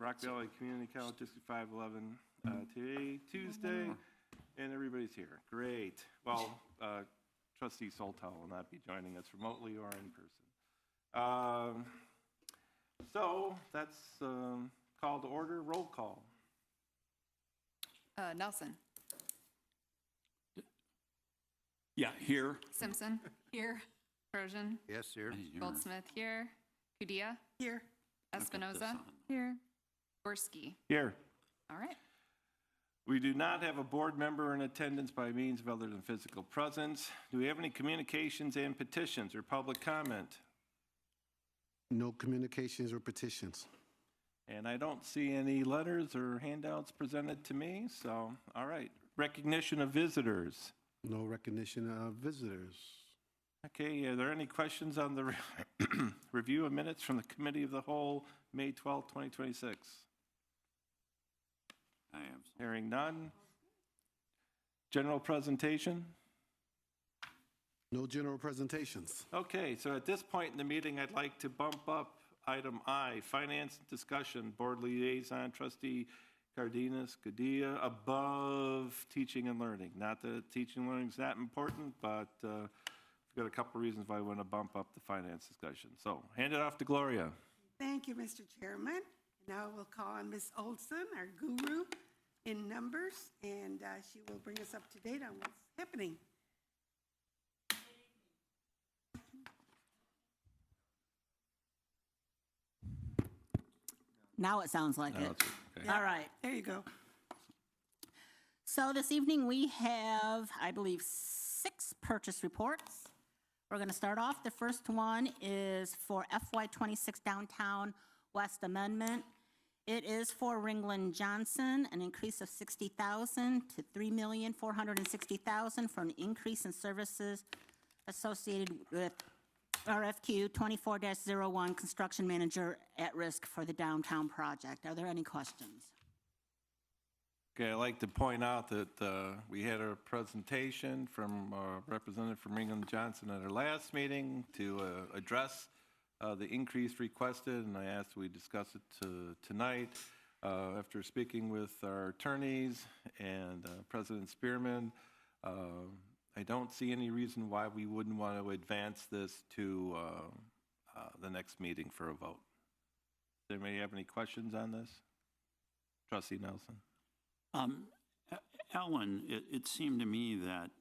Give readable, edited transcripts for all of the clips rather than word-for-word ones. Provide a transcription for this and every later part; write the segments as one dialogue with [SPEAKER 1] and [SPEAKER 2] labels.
[SPEAKER 1] Rock Valley Community College, District 511, today, Tuesday, and everybody's here. Great. Well, Trustee Soltau will not be joining us remotely or in person. So that's call to order. Roll call.
[SPEAKER 2] Nelson.
[SPEAKER 3] Yeah, here.
[SPEAKER 2] Simpson. Here. Trojan.
[SPEAKER 4] Yes, sir.
[SPEAKER 2] Goldsmith here. Kudia.
[SPEAKER 5] Here.
[SPEAKER 2] Espinoza. Here. Gorski.
[SPEAKER 1] Here.
[SPEAKER 2] All right.
[SPEAKER 1] We do not have a board member in attendance by means of other than physical presence. Do we have any communications and petitions or public comment?
[SPEAKER 4] No communications or petitions.
[SPEAKER 1] And I don't see any letters or handouts presented to me, so, all right. Recognition of visitors.
[SPEAKER 4] No recognition of visitors.
[SPEAKER 1] Okay, are there any questions on the review of minutes from the Committee of the Whole, May 12, 2026?
[SPEAKER 3] I have.
[SPEAKER 1] Hearing none. General presentation?
[SPEAKER 4] No general presentations.
[SPEAKER 1] Okay, so at this point in the meeting, I'd like to bump up item I, finance discussion, board liaison, trustee Cardenas, Gadea, above teaching and learning. Not that teaching and learning is that important, but we've got a couple of reasons why we want to bump up the finance discussion. So hand it off to Gloria.
[SPEAKER 5] Thank you, Mr. Chairman. Now we'll call on Ms. Olson, our guru in numbers, and she will bring us up to date on what's happening.
[SPEAKER 6] Now it sounds like it.
[SPEAKER 1] Okay.
[SPEAKER 6] All right.
[SPEAKER 5] There you go.
[SPEAKER 6] So this evening we have, I believe, 6 purchase reports. We're going to start off. The first one is for FY26 Downtown West Amendment. It is for Ringland Johnson, an increase of $60,000 to $3,460,000 for an increase in services associated with RFQ 24-01 construction manager at risk for the downtown project. Are there any questions?
[SPEAKER 1] Okay, I'd like to point out that we had a presentation from a representative from Ringland Johnson at our last meeting to address the increase requested, and I asked we discuss it tonight. After speaking with our attorneys and President Spearman, I don't see any reason why we wouldn't want to advance this to the next meeting for a vote. Does anybody have any questions on this? Trustee Nelson.
[SPEAKER 3] Ellen, it seemed to me that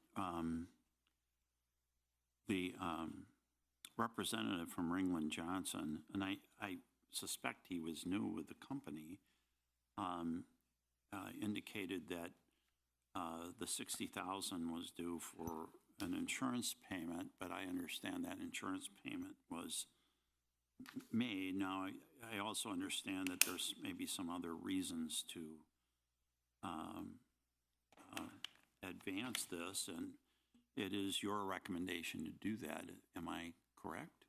[SPEAKER 3] the representative from Ringland Johnson, and I suspect he was new with the company, indicated that the $60,000 was due for an insurance payment, but I understand that insurance payment was made. Now, I also understand that there's maybe some other reasons to advance this, and it is your recommendation to do that. Am I correct?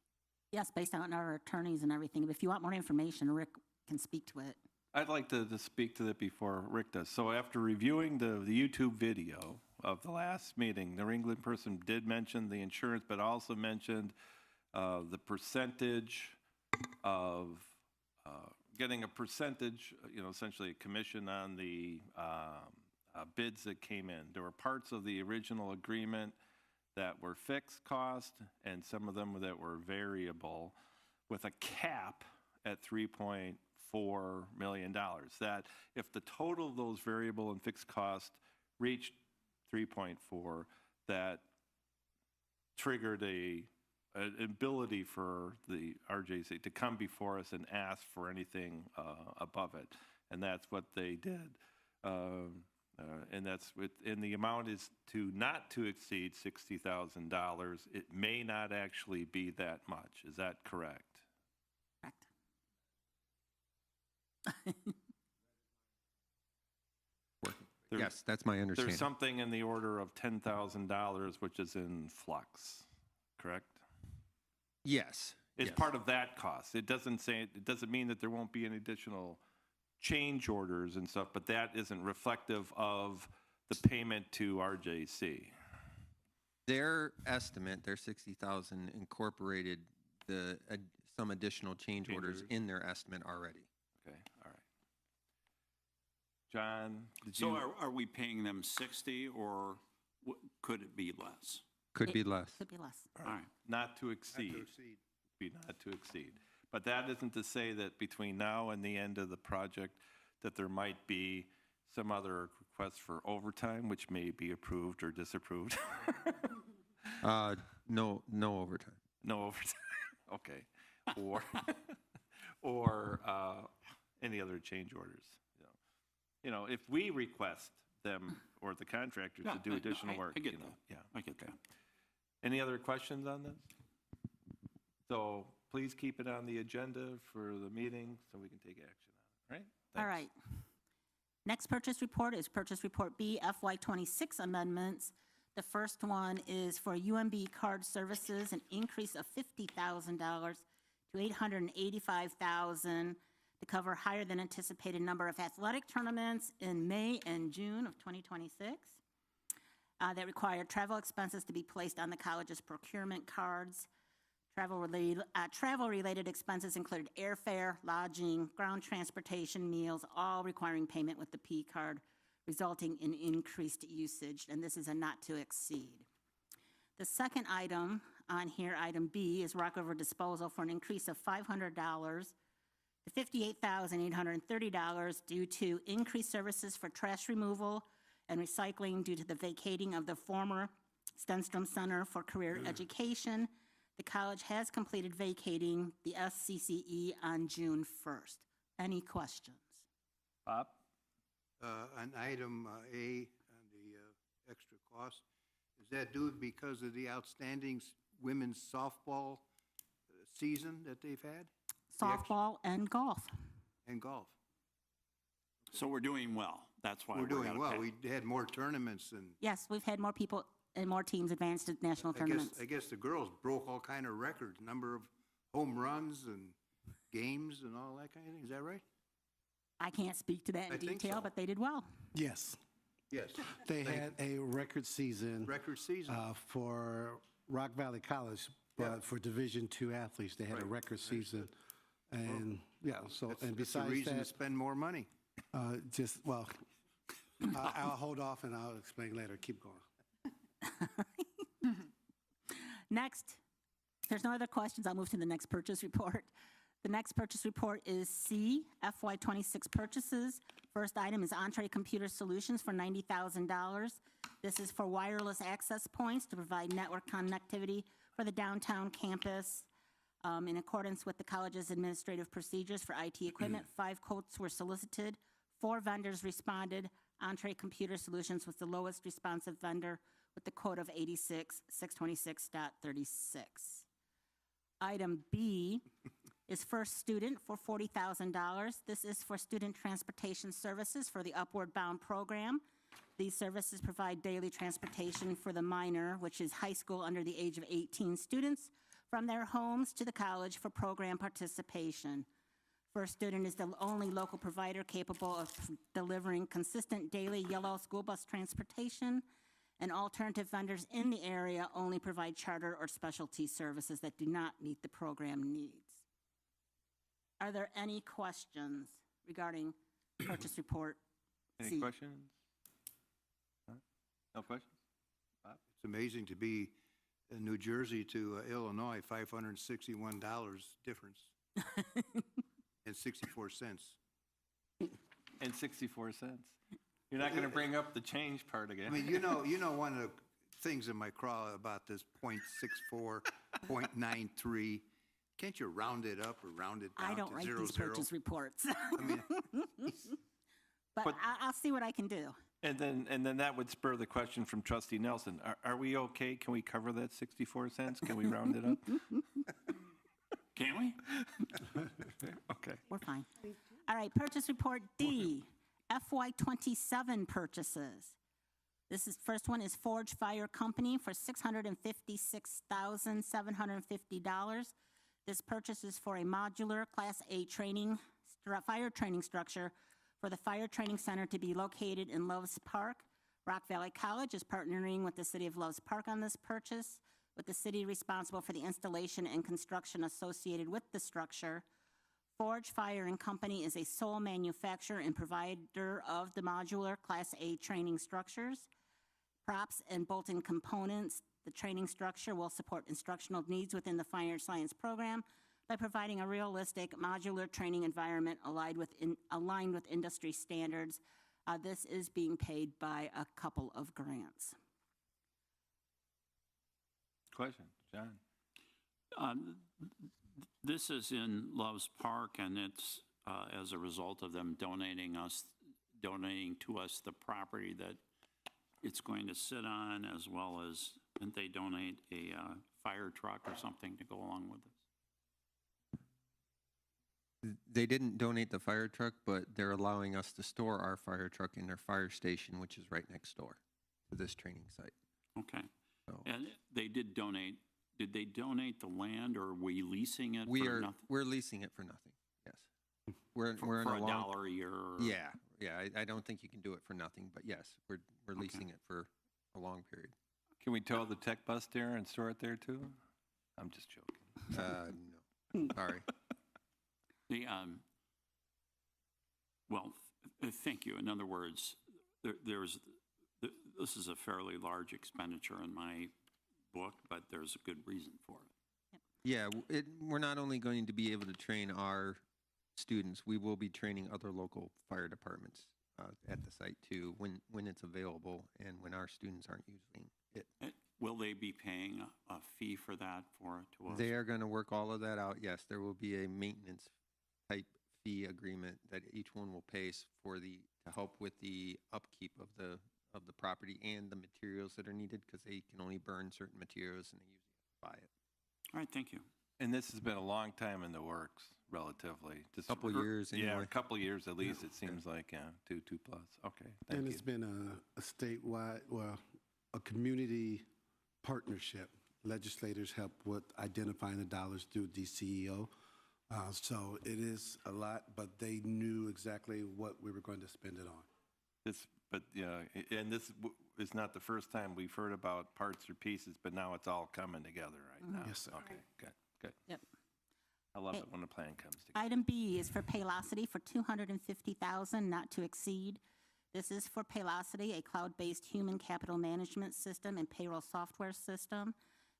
[SPEAKER 6] Yes, based on our attorneys and everything. If you want more information, Rick can speak to it.
[SPEAKER 1] I'd like to speak to that before Rick does. So after reviewing the YouTube video of the last meeting, the Ringland person did mention the insurance, but also mentioned the percentage of getting a percentage, essentially a commission on the bids that came in. There were parts of the original agreement that were fixed cost and some of them that were variable with a cap at $3.4 million. That if the total of those variable and fixed costs reached 3.4, that triggered an ability for the RJC to come before us and ask for anything above it. And that's what they did. And that's and the amount is not to exceed $60,000. It may not actually be that much. Is that correct?
[SPEAKER 7] Yes, that's my understanding.
[SPEAKER 1] There's something in the order of $10,000 which is in flux, correct?
[SPEAKER 7] Yes.
[SPEAKER 1] It's
[SPEAKER 7] yes.
[SPEAKER 1] part of that cost. It doesn't mean that there won't be any additional change orders and stuff, but that isn't reflective of the payment to RJC.
[SPEAKER 7] Their estimate, their 60,000, incorporated some additional change orders in their estimate already.
[SPEAKER 1] Okay, all right. John, did
[SPEAKER 3] So
[SPEAKER 1] you?
[SPEAKER 3] are we paying them 60 or could it be less?
[SPEAKER 7] Could be less.
[SPEAKER 6] Could be less.
[SPEAKER 3] All right.
[SPEAKER 1] Not to exceed. Be not to exceed. But that isn't to say that between now and the end of the project, that there might be some other requests for overtime, which may be approved or disapproved.
[SPEAKER 7] No overtime.
[SPEAKER 1] No overtime, okay. Or any other change orders. If we request them or the contractors to do additional work.
[SPEAKER 3] I get
[SPEAKER 1] you know,
[SPEAKER 3] that.
[SPEAKER 1] Yeah.
[SPEAKER 3] I get that.
[SPEAKER 1] Any other questions on this? So please keep it on the agenda for the meeting so we can take action on it, right?
[SPEAKER 6] All right. Next purchase report is Purchase Report B, FY26 amendments. The first one is for UMB Card Services, an increase of $50,000 to $885,000 to cover higher than anticipated number of athletic tournaments in May and June of 2026 that require travel expenses to be placed on the college's procurement cards. Travel-related expenses included airfare, lodging, ground transportation, meals, all requiring payment with the P card, resulting in increased usage, and this is a not to exceed. The second item on here, item B, is Rockover Disposal for an increase of $500 to $58,830 due to increased services for trash removal and recycling due to the vacating of the former Stenstrom Center for Career Education. The college has completed vacating the SCCE on June 1st. Any questions?
[SPEAKER 1] Bob?
[SPEAKER 8] On item A, on the extra cost, is that due because of the outstanding women's softball season that they've had?
[SPEAKER 6] Softball and golf.
[SPEAKER 8] And golf?
[SPEAKER 3] So we're doing well. That's why
[SPEAKER 8] We're doing
[SPEAKER 3] gonna
[SPEAKER 8] well.
[SPEAKER 3] pay.
[SPEAKER 8] We had more tournaments and
[SPEAKER 6] Yes, we've had more people and more teams advance to national tournaments.
[SPEAKER 8] I guess the girls broke all kind of records, number of home runs and games and all that kind of thing. Is that right?
[SPEAKER 6] I can't speak to that in
[SPEAKER 8] I think
[SPEAKER 6] detail,
[SPEAKER 8] so.
[SPEAKER 6] but they did well.
[SPEAKER 4] Yes.
[SPEAKER 8] Yes.
[SPEAKER 4] They had a record season
[SPEAKER 8] Record season.
[SPEAKER 4] for Rock Valley College, but for Division II athletes, they had a
[SPEAKER 8] Right.
[SPEAKER 4] record season. And, yeah, so, and
[SPEAKER 8] That's a
[SPEAKER 4] besides
[SPEAKER 8] reason to
[SPEAKER 4] that,
[SPEAKER 8] spend more money.
[SPEAKER 4] I'll hold off and I'll explain later. Keep going.
[SPEAKER 6] Next, if there's no other questions, I'll move to the next purchase report. The next purchase report is C, FY26 purchases. First item is Entree Computer Solutions for $90,000. This is for wireless access points to provide network connectivity for the downtown campus. In accordance with the college's administrative procedures for IT equipment, 5 quotes were solicited. 4 vendors responded. Entree Computer Solutions was the lowest responsive vendor with the quote of 86,626.36. Item B is First Student for $40,000. This is for student transportation services for the Upward Bound program. These services provide daily transportation for the minor, which is high school under the age of 18 students, from their homes to the college for program participation. First Student is the only local provider capable of delivering consistent daily yellow school bus transportation, and alternative vendors in the area only provide charter or specialty services that do not meet the program needs. Are there any questions regarding purchase report
[SPEAKER 1] Any
[SPEAKER 6] C?
[SPEAKER 1] questions? Huh? No questions?
[SPEAKER 8] It's amazing to be in New Jersey to Illinois, $561 difference. And 64 cents.
[SPEAKER 1] And 64 cents. You're not going to bring up the change part again.
[SPEAKER 8] I mean, you know, one of the things in my crawl about this .64, .93, can't you round it up or round it down
[SPEAKER 6] I don't
[SPEAKER 8] to
[SPEAKER 6] write
[SPEAKER 8] 00?
[SPEAKER 6] these purchase reports.
[SPEAKER 8] I mean,
[SPEAKER 6] But I'll see what I can do.
[SPEAKER 1] And then that would spur the question from Trustee Nelson. Are we okay? Can we cover that 64 cents? Can we round it up?
[SPEAKER 3] Can we?
[SPEAKER 1] Okay.
[SPEAKER 6] We're fine. All right, purchase report D, FY27 purchases. First one is Forge Fire Company for $656,750. This purchase is for a modular Class A fire training structure for the Fire Training Center to be located in Loves Park. Rock Valley College is partnering with the City of Loves Park on this purchase, with the city responsible for the installation and construction associated with the structure. Forge Fire and Company is a sole manufacturer and provider of the modular Class A training structures, props, and bolt-in components. The training structure will support instructional needs within the fire science program by providing a realistic modular training environment aligned with industry standards. This is being paid by a couple of grants.
[SPEAKER 1] Question, John?
[SPEAKER 3] This is in Loves Park, and it's as a result of them donating to us the property that it's going to sit on, as well as, didn't they donate a fire truck or something to go along with this?
[SPEAKER 7] They didn't donate the fire truck, but they're allowing us to store our fire truck in their fire station, which is right next door to this training site.
[SPEAKER 3] Okay.
[SPEAKER 7] So
[SPEAKER 3] And they did donate, did they donate the land, or are we leasing it for nothing?
[SPEAKER 7] we're leasing it for nothing. Yes, we're in
[SPEAKER 3] For
[SPEAKER 7] a
[SPEAKER 3] $1
[SPEAKER 7] long.
[SPEAKER 3] a year? Or-
[SPEAKER 7] Yeah. I don't think you can do it for nothing, but yes, we're leasing it for a long period.
[SPEAKER 1] Can we tow the tech bus there and store it there too? I'm just joking.
[SPEAKER 7] No, sorry.
[SPEAKER 3] The, well, thank you. In other words, this is a fairly large expenditure in my book, but there's a good reason for it.
[SPEAKER 7] Yeah, we're not only going to be able to train our students, we will be training other local fire departments at the site too, when it's available and when our students aren't using it.
[SPEAKER 3] Will they be paying a fee for that to us?
[SPEAKER 7] They are going to work all of that out. Yes, there will be a maintenance type fee agreement that each one will pay to help with the upkeep of the property and the materials that are needed, because they can only burn certain materials and they usually have to buy it.
[SPEAKER 3] All right, thank you.
[SPEAKER 1] And this has been a long time in the works, relatively. Just
[SPEAKER 7] Couple years
[SPEAKER 1] Yeah,
[SPEAKER 7] anyway.
[SPEAKER 1] a couple years at least, it seems like, yeah, two plus. Okay, thank
[SPEAKER 4] And
[SPEAKER 1] you.
[SPEAKER 4] it's been a statewide, well, a community partnership. Legislators help with identifying the dollars through DCEO. So it is a lot, but they knew exactly what we were going to spend it on.
[SPEAKER 1] But yeah, and this is not the first time we've heard about parts or pieces, but now it's all coming together right now.
[SPEAKER 4] Yes, sir.
[SPEAKER 1] Okay, good.
[SPEAKER 6] Yep.
[SPEAKER 1] I love
[SPEAKER 6] Okay.
[SPEAKER 1] it when a plan comes together.
[SPEAKER 6] Item B is for Paylocity for $250,000, not to exceed. This is for Paylocity, a cloud-based human capital management system and payroll software system.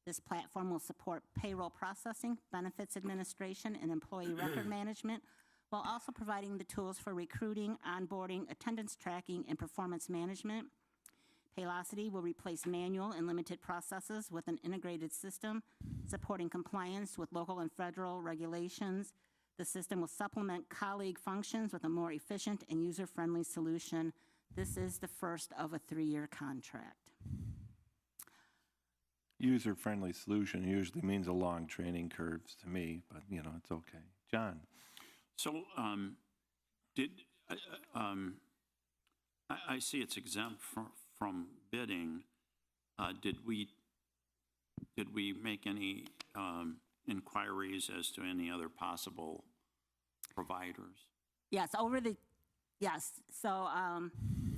[SPEAKER 6] This platform will support payroll processing, benefits administration, and employee record management, while also providing the tools for recruiting, onboarding, attendance tracking, and performance management. Paylocity will replace manual and limited processes with an integrated system supporting compliance with local and federal regulations. The system will supplement colleague functions with a more efficient and user-friendly solution. This is the first of a 3-year contract.
[SPEAKER 1] User-friendly solution usually means a long training curves to me, but it's okay. John?
[SPEAKER 3] So, I see it's exempt from bidding. Did we make any inquiries as to any other possible providers?
[SPEAKER 6] Yes, so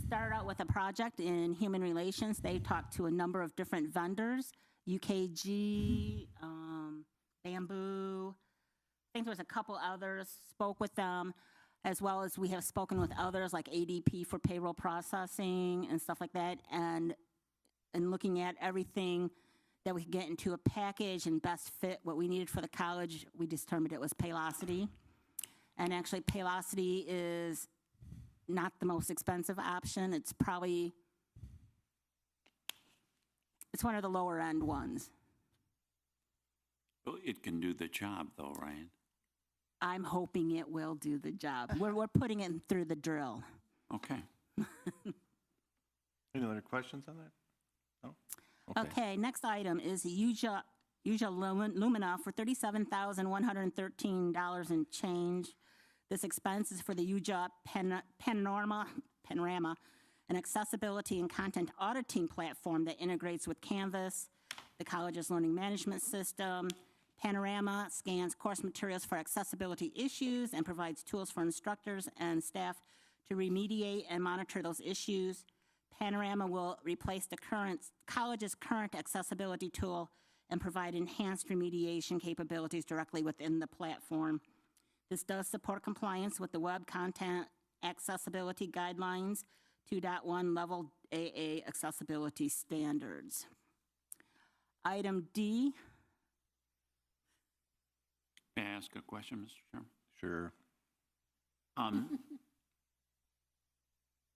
[SPEAKER 6] started out with a project in human relations. They talked to a number of different vendors, UKG, Bamboo, I think there was a couple others, spoke with them, as well as we have spoken with others like ADP for payroll processing and stuff like that. And looking at everything that we could get into a package and best fit what we needed for the college, we determined it was Paylocity. And actually, Paylocity is not the most expensive option. It's one of the lower end ones.
[SPEAKER 3] Well, it can do the job, though, right?
[SPEAKER 6] I'm hoping it will do the job. We're putting it through the drill.
[SPEAKER 3] Okay.
[SPEAKER 1] Any other questions on that? No?
[SPEAKER 6] Okay, next item is Uja Lumina for $37,113 and change. This expense is for the Uja Panorama, an accessibility and content auditing platform that integrates with Canvas, the college's learning management system. Panorama scans course materials for accessibility issues and provides tools for instructors and staff to remediate and monitor those issues. Panorama will replace the college's current accessibility tool and provide enhanced remediation capabilities directly within the platform. This does support compliance with the Web Content Accessibility Guidelines 2.1 Level AA Accessibility Standards. Item D,
[SPEAKER 3] May I ask a question, Mr. Chairman?
[SPEAKER 1] Sure.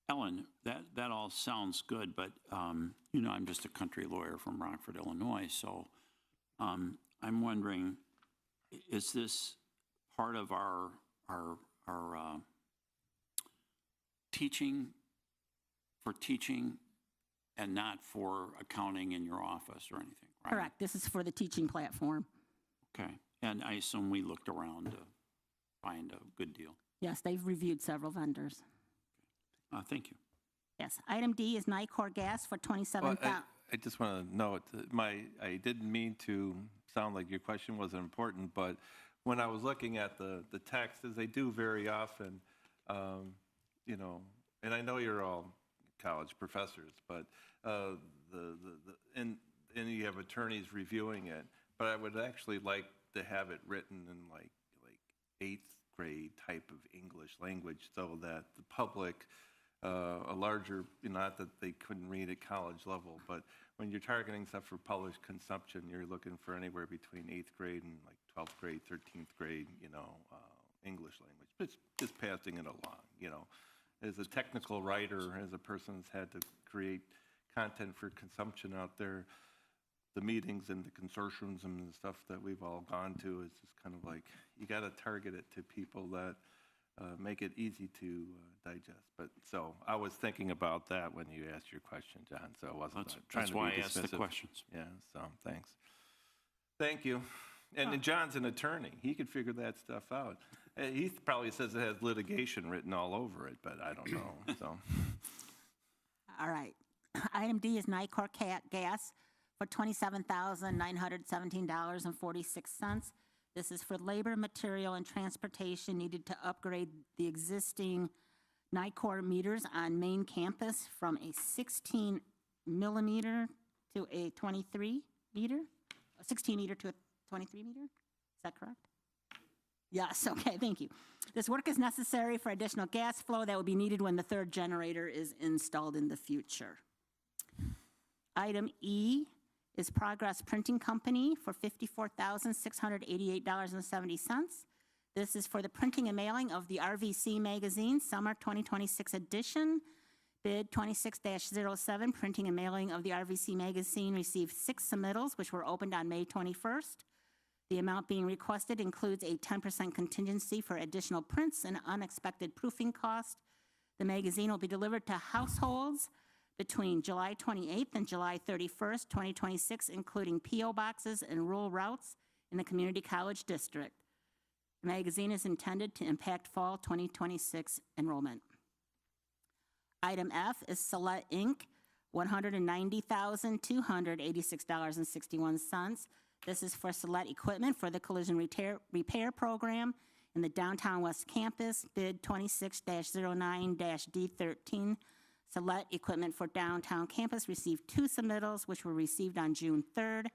[SPEAKER 3] Ellen, that all sounds good, but, I'm just a country lawyer from Rockford, Illinois, so I'm wondering, is this part of our teaching, for teaching and not for accounting in your office or anything, right?
[SPEAKER 6] correct, this is for the teaching platform.
[SPEAKER 3] Okay, and I assume we looked around to find a good deal.
[SPEAKER 6] Yes, they've reviewed several vendors.
[SPEAKER 3] Thank you.
[SPEAKER 6] Yes, item D is Nicor Gas for
[SPEAKER 1] Well,
[SPEAKER 6] $27,000.
[SPEAKER 1] I just want to note, that I didn't mean to sound like your question wasn't important, but when I was looking at the text, as they do very often, and I know you're all college professors, but and you have attorneys reviewing it, but I would actually like to have it written in like 8th grade type of English language so that the public, a larger, not that they couldn't read at college level, but when you're targeting stuff for published consumption, you're looking for anywhere between 8th grade and like 12th grade, 13th grade, English language. Just passing it along, As a technical writer, as a person who's had to create content for consumption out there, the meetings and the consortiums and the stuff that we've all gone to is just kind of like, you got to target it to people that make it easy to digest. But so I was thinking about that when you asked your question, John, so I wasn't trying
[SPEAKER 3] That's
[SPEAKER 1] to be
[SPEAKER 3] why I asked the
[SPEAKER 1] dismissive.
[SPEAKER 3] questions.
[SPEAKER 1] Yeah, so thanks. Thank you. And John's an attorney. He could figure that stuff out. He probably says it has litigation written all over it, but I don't know, so.
[SPEAKER 6] All right. Item D is Nicor Gas for $27,917.46. This is for labor, material, and transportation needed to upgrade the existing Nicor meters on main campus from a 16 millimeter to a 23 meter, 16 meter to a 23 meter. Is that correct? Yes, okay, thank you. This work is necessary for additional gas flow that will be needed when the third generator is installed in the future. Item E is Progress Printing Company for $54,688.70. This is for the printing and mailing of the RVC Magazine Summer 2026 edition. Bid 26-07, printing and mailing of the RVC Magazine received 6 submittals, which were opened on May 21st. The amount being requested includes a 10% contingency for additional prints and unexpected proofing cost. The magazine will be delivered to households between July 28th and July 31st, 2026, including P.O. boxes and rural routes in the Community College District. The magazine is intended to impact fall 2026 enrollment. Item F is Select Inc., $190,286.61. This is for Select equipment for the collision repair program in the downtown West Campus, bid 26-09-D13. Select equipment for downtown campus received 2 submittals, which were received on June 3rd.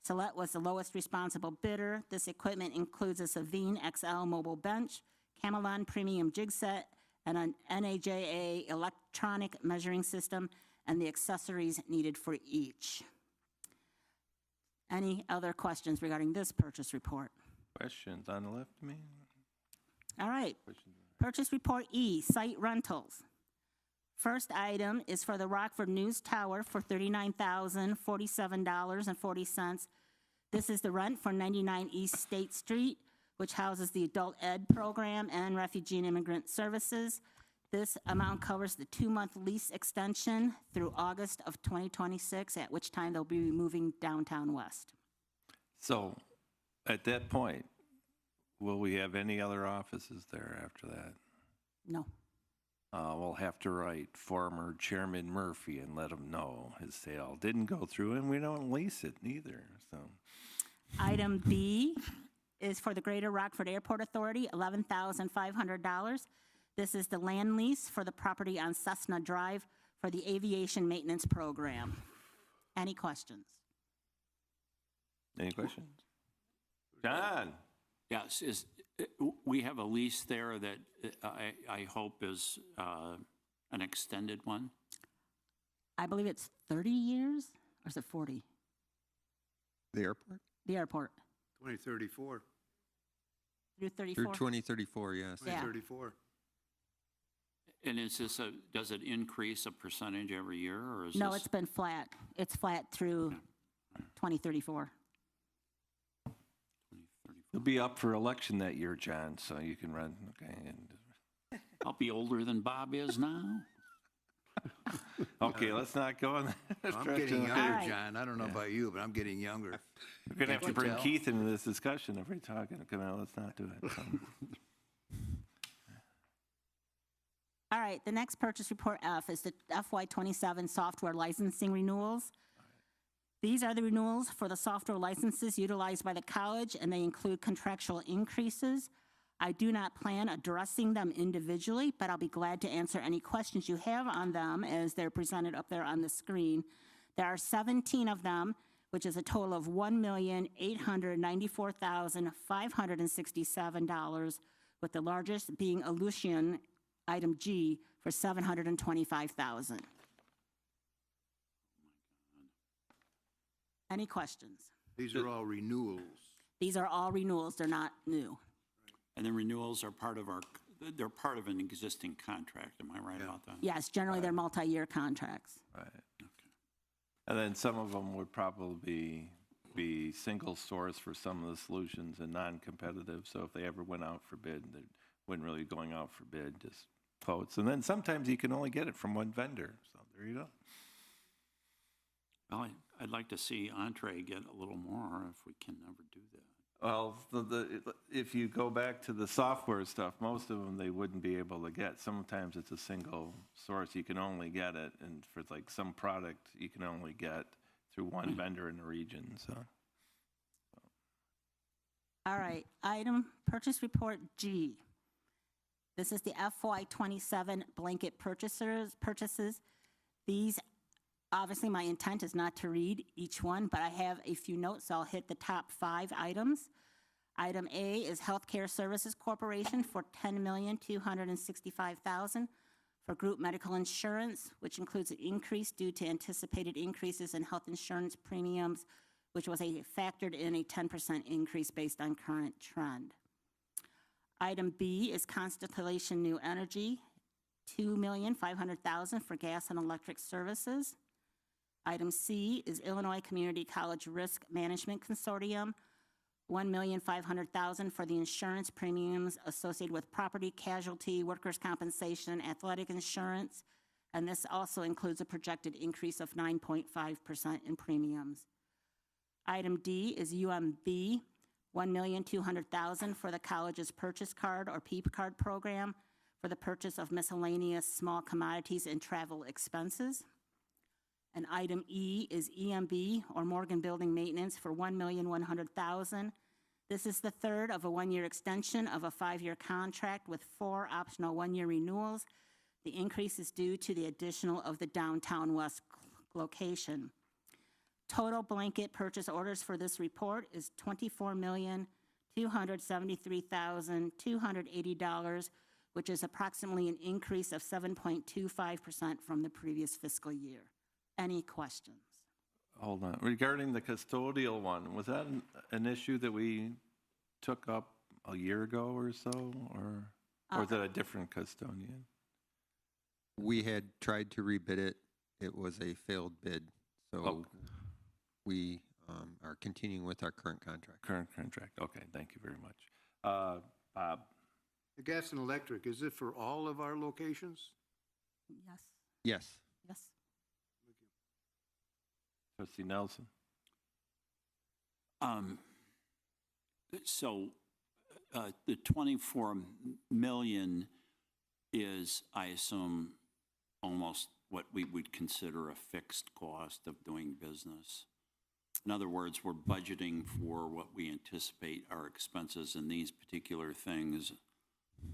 [SPEAKER 6] Select was the lowest responsible bidder. This equipment includes a Savine XL mobile bench, Camelon premium jig set, and an NAJA electronic measuring system, and the accessories needed for each. Any other questions regarding this purchase report?
[SPEAKER 1] Questions on the left of me?
[SPEAKER 6] All right.
[SPEAKER 1] Questions?
[SPEAKER 6] Purchase report E, site rentals. First item is for the Rockford News Tower for $39,047.40. This is the rent for 99 East State Street, which houses the adult ed program and refugee and immigrant services. This amount covers the 2-month lease extension through August of 2026, at which time they'll be moving downtown west.
[SPEAKER 1] So, at that point, will we have any other offices there after that?
[SPEAKER 6] No.
[SPEAKER 1] We'll have to write former Chairman Murphy and let him know his sale didn't go through, and we don't lease it neither, so.
[SPEAKER 6] Item B is for the Greater Rockford Airport Authority, $11,500. This is the land lease for the property on Cessna Drive for the aviation maintenance program. Any questions?
[SPEAKER 1] Any questions? John?
[SPEAKER 3] Yes, we have a lease there that I hope is an extended one.
[SPEAKER 6] I believe it's 30 years, or is it 40?
[SPEAKER 7] The airport?
[SPEAKER 6] The airport,
[SPEAKER 8] 2034,
[SPEAKER 6] through
[SPEAKER 7] Through
[SPEAKER 6] 34?
[SPEAKER 7] 2034, yes.
[SPEAKER 6] Yeah.
[SPEAKER 8] 2034.
[SPEAKER 3] And is this does it increase a percentage every year, or is
[SPEAKER 6] No,
[SPEAKER 3] this?
[SPEAKER 6] it's been flat. It's flat through 2034.
[SPEAKER 3] 2034?
[SPEAKER 1] You'll be up for election that year, John, so you can run, okay?
[SPEAKER 3] I'll be older than Bob is now.
[SPEAKER 1] Okay, let's not go in that
[SPEAKER 8] I'm
[SPEAKER 1] direction.
[SPEAKER 8] getting
[SPEAKER 6] All
[SPEAKER 8] younger,
[SPEAKER 6] right.
[SPEAKER 8] John. I don't know about you, but I'm getting younger.
[SPEAKER 1] We're going to have to
[SPEAKER 8] Can't
[SPEAKER 1] bring
[SPEAKER 8] tell.
[SPEAKER 1] Keith into this discussion if we're talking. Come on, let's not do it.
[SPEAKER 6] All right, the next purchase report F is the FY27 software licensing renewals. These are the renewals for the software licenses utilized by the college, and they include contractual increases. I do not plan addressing them individually, but I'll be glad to answer any questions you have on them as they're presented up there on the screen. There are 17 of them, which is a total of $1,894,567, with the largest being Aleutian, item G, for $725,000. Any questions?
[SPEAKER 8] These are all renewals.
[SPEAKER 6] These are all renewals, they're not new.
[SPEAKER 3] And the renewals are part of they're part of an existing contract. Am I right about that?
[SPEAKER 6] Yes, generally they're multi-year contracts.
[SPEAKER 1] Right. And then some of them would probably be single source for some of the solutions and non-competitive. So if they ever went out for bid, they wouldn't really going out for bid, just quotes. And then sometimes you can only get it from one vendor. So there you go.
[SPEAKER 3] Well, I'd like to see Entree get a little more if we can ever do that.
[SPEAKER 1] Well, if you go back to the software stuff, most of them they wouldn't be able to get. Sometimes it's a single source. You can only get it, and for like some product, you can only get through one vendor in the region. So,
[SPEAKER 6] All right, item purchase report G. This is the FY27 blanket purchases. These, obviously my intent is not to read each one, but I have a few notes, so I'll hit the top 5 items. Item A is Healthcare Services Corporation for $10,265,000 for group medical insurance, which includes an increase due to anticipated increases in health insurance premiums, which was factored in a 10% increase based on current trend. Item B is Constellation New Energy, $2,500,000 for gas and electric services. Item C is Illinois Community College Risk Management Consortium, $1,500,000 for the insurance premiums associated with property, casualty, workers' compensation, athletic insurance, and this also includes a projected increase of 9.5% in premiums. Item D is UMB, $1,200,000 for the college's purchase card or PEEP card program for the purchase of miscellaneous small commodities and travel expenses. And item E is EMB, or Morgan Building Maintenance, for $1,100,000. This is the third of a one-year extension of a 5-year contract with 4 optional one-year renewals. The increase is due to the additional of the downtown west location. Total blanket purchase orders for this report is $24,273,280, which is approximately an increase of 7.25% from the previous fiscal year. Any questions?
[SPEAKER 1] hold on. Regarding the custodial one, was that an issue that we took up a year ago or so, or is it a different custodian?
[SPEAKER 7] We had tried to rebid it. It was a failed bid. So we are continuing with our current contract.
[SPEAKER 1] Current contract. Okay, thank you very much. Bob?
[SPEAKER 8] The gas and electric, is it for all of our locations?
[SPEAKER 6] Yes,
[SPEAKER 7] Yes.
[SPEAKER 6] yes.
[SPEAKER 1] Trustee Nelson?
[SPEAKER 3] So the 24 million is, I assume, almost what we would consider a fixed cost of doing business. In other words, we're budgeting for what we anticipate our expenses in these particular things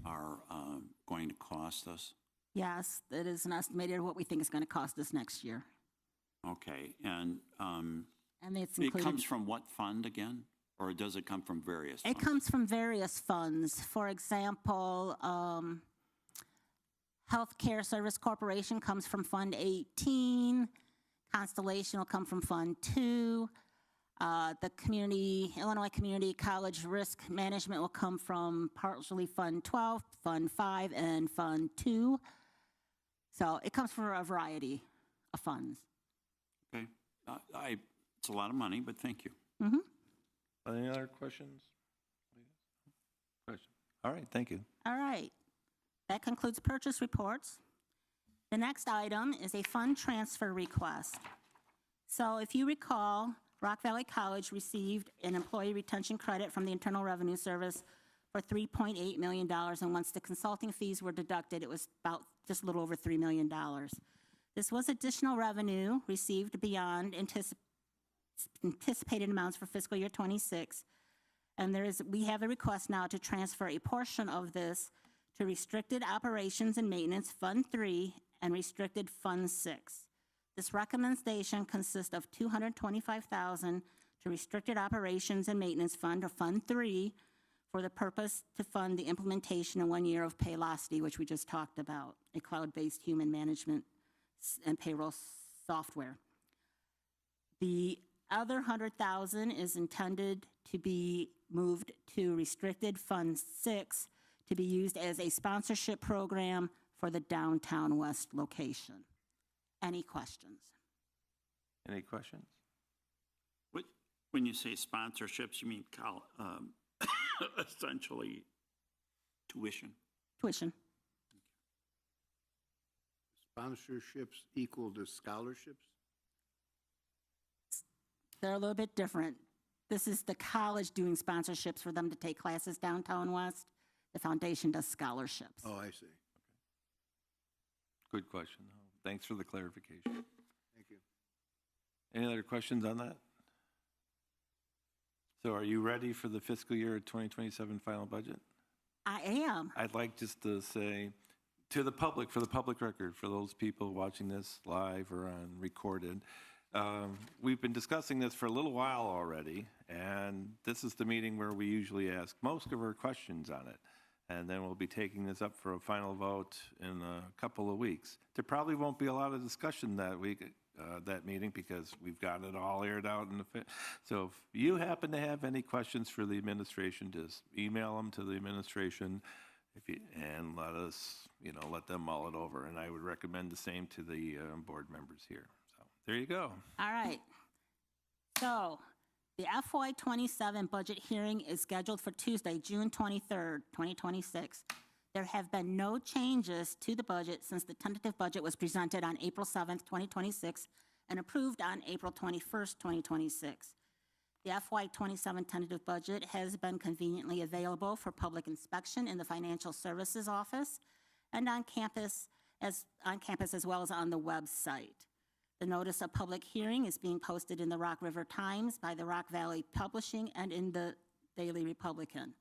[SPEAKER 3] are going to cost us.
[SPEAKER 6] Yes, it is an estimated what we think is going to cost us next year.
[SPEAKER 3] Okay, and
[SPEAKER 6] And it's
[SPEAKER 3] it
[SPEAKER 6] included,
[SPEAKER 3] comes from what fund again? Or does it come from various
[SPEAKER 6] It
[SPEAKER 3] funds?
[SPEAKER 6] comes from various funds. For example, Healthcare Service Corporation comes from Fund 18. Constellation will come from Fund 2. The Illinois Community College Risk Management will come from partially Fund 12, Fund 5, and Fund 2. So it comes from a variety of funds.
[SPEAKER 3] Okay. It's a lot of money, but thank you.
[SPEAKER 1] Any other questions? Question. All right, thank you.
[SPEAKER 6] All right. That concludes purchase reports. The next item is a fund transfer request. So if you recall, Rock Valley College received an employee retention credit from the Internal Revenue Service for $3.8 million, and once the consulting fees were deducted, it was about just a little over $3 million. This was additional revenue received beyond anticipated amounts for fiscal year 26, and we have a request now to transfer a portion of this to Restricted Operations and Maintenance Fund 3 and Restricted Fund 6. This recommendation consists of $225,000 to Restricted Operations and Maintenance Fund, or Fund 3, for the purpose to fund the implementation in 1 year of Paylocity, which we just talked about, a cloud-based human management and payroll software. The other $100,000 is intended to be moved to Restricted Fund 6 to be used as a sponsorship program for the downtown west location. Any questions?
[SPEAKER 1] Any questions?
[SPEAKER 3] When you say sponsorships, you mean essentially tuition?
[SPEAKER 6] Tuition.
[SPEAKER 8] Sponsorships equal to scholarships?
[SPEAKER 6] They're a little bit different. This is the college doing sponsorships for them to take classes downtown west. The foundation does scholarships.
[SPEAKER 8] Oh, I see.
[SPEAKER 1] Good question. Thanks for the clarification.
[SPEAKER 8] Thank you.
[SPEAKER 1] Any other questions on that? So are you ready for the fiscal year 2027 final budget?
[SPEAKER 6] I am.
[SPEAKER 1] I'd like just to say to the public, for the public record, for those people watching this live or on recorded, we've been discussing this for a little while already, and this is the meeting where we usually ask most of our questions on it. And then we'll be taking this up for a final vote in a couple of weeks. There probably won't be a lot of discussion that week, that meeting, because we've got it all aired out. So if you happen to have any questions for the administration, just email them to the administration and let us, let them mull it over. And I would recommend the same to the board members here. So there you go.
[SPEAKER 6] All right. So the FY27 budget hearing is scheduled for Tuesday, June 23rd, 2026. There have been no changes to the budget since the tentative budget was presented on April 7th, 2026, and approved on April 21st, 2026. The FY27 tentative budget has been conveniently available for public inspection in the Financial Services Office and on campus as well as on the website. The notice of public hearing is being posted in the Rock River Times, by the Rock Valley Publishing, and in the Daily Republican.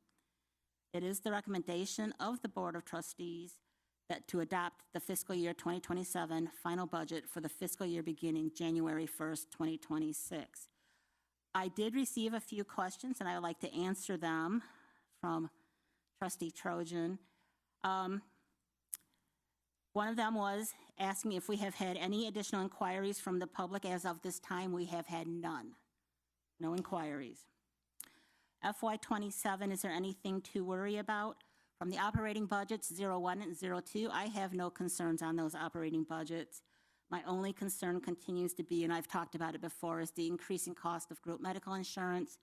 [SPEAKER 6] It is the recommendation of the Board of Trustees that to adopt the fiscal year 2027 final budget for the fiscal year beginning January 1st, 2026. I did receive a few questions, and I would like to answer them from Trustee Trojan. One of them was asking if we have had any additional inquiries from the public. As of this time, we have had none. No inquiries. FY27, is there anything to worry about? From the operating budgets 01 and 02, I have no concerns on those operating budgets. My only concern continues to be, and I've talked about it before, is the increasing cost of group medical insurance,